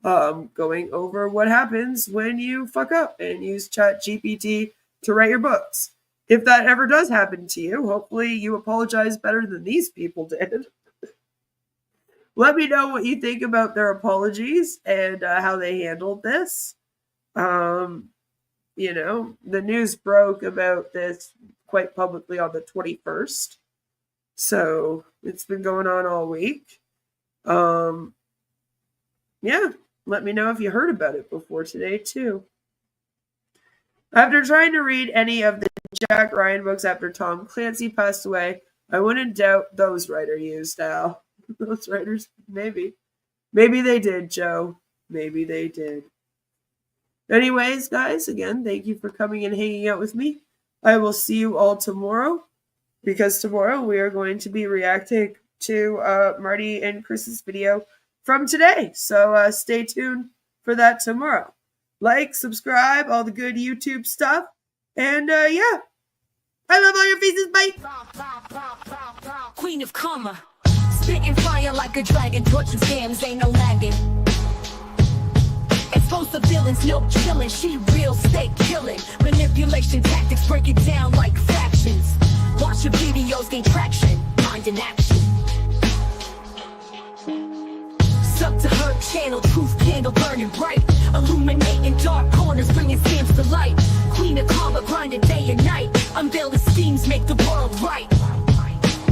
Going over what happens when you fuck up and use ChatGPT to write your books. If that ever does happen to you, hopefully you apologize better than these people did. Let me know what you think about their apologies and how they handled this. The news broke about this quite publicly on the 21st. So it's been going on all week. Let me know if you heard about it before today too. After trying to read any of the Jack Ryan books after Tom Clancy passed away, I wouldn't doubt those writers used Al. Those writers, maybe. Maybe they did, Joe. Maybe they did. Anyways, guys, again, thank you for coming and hanging out with me. I will see you all tomorrow, because tomorrow we are going to be reacting to Marty and Chris's video from today. So stay tuned for that tomorrow. Like, subscribe, all the good YouTube stuff. And I love all your faces. Bye. Queen of Karma, spitting fire like a dragon, torching scams, ain't no lagging. Expose the villains, no chillin', she real stay killing. Manipulation tactics, break it down like fractions. Watch your videos, gain traction, mind in action. Sub to her channel, truth candle burning bright, illuminating dark corners, bringing scams to light. Queen of Karma, grinding day and night, unveil the schemes, make the world right.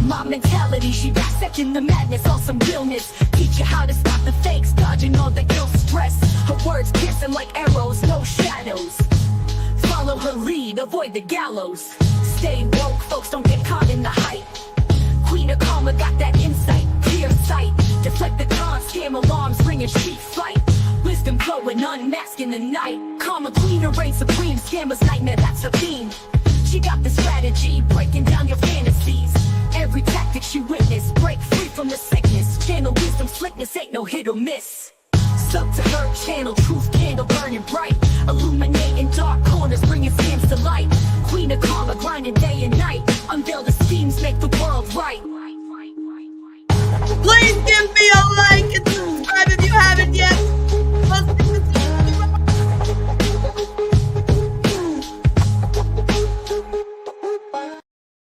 My mentality, she dissecting the madness, awesome realness. Teach you how to stop the fakes, dodging all the ill stress. Her words piercing like arrows, no shadows. Follow her lead, avoid the gallows. Stay woke, folks, don't get caught in the hype. Queen of Karma got that insight, clear sight. Deflect the con, scam alarms, bringing sheep flight. Wisdom flowing, unmasking the night. Karma queen, reign supreme, scammers nightmare, that's her theme. She got the strategy, breaking down your fantasies. Every tactic she witnessed, break free from the sickness. Channel wisdom slickness ain't no hit or miss. Sub to her channel, truth candle burning bright.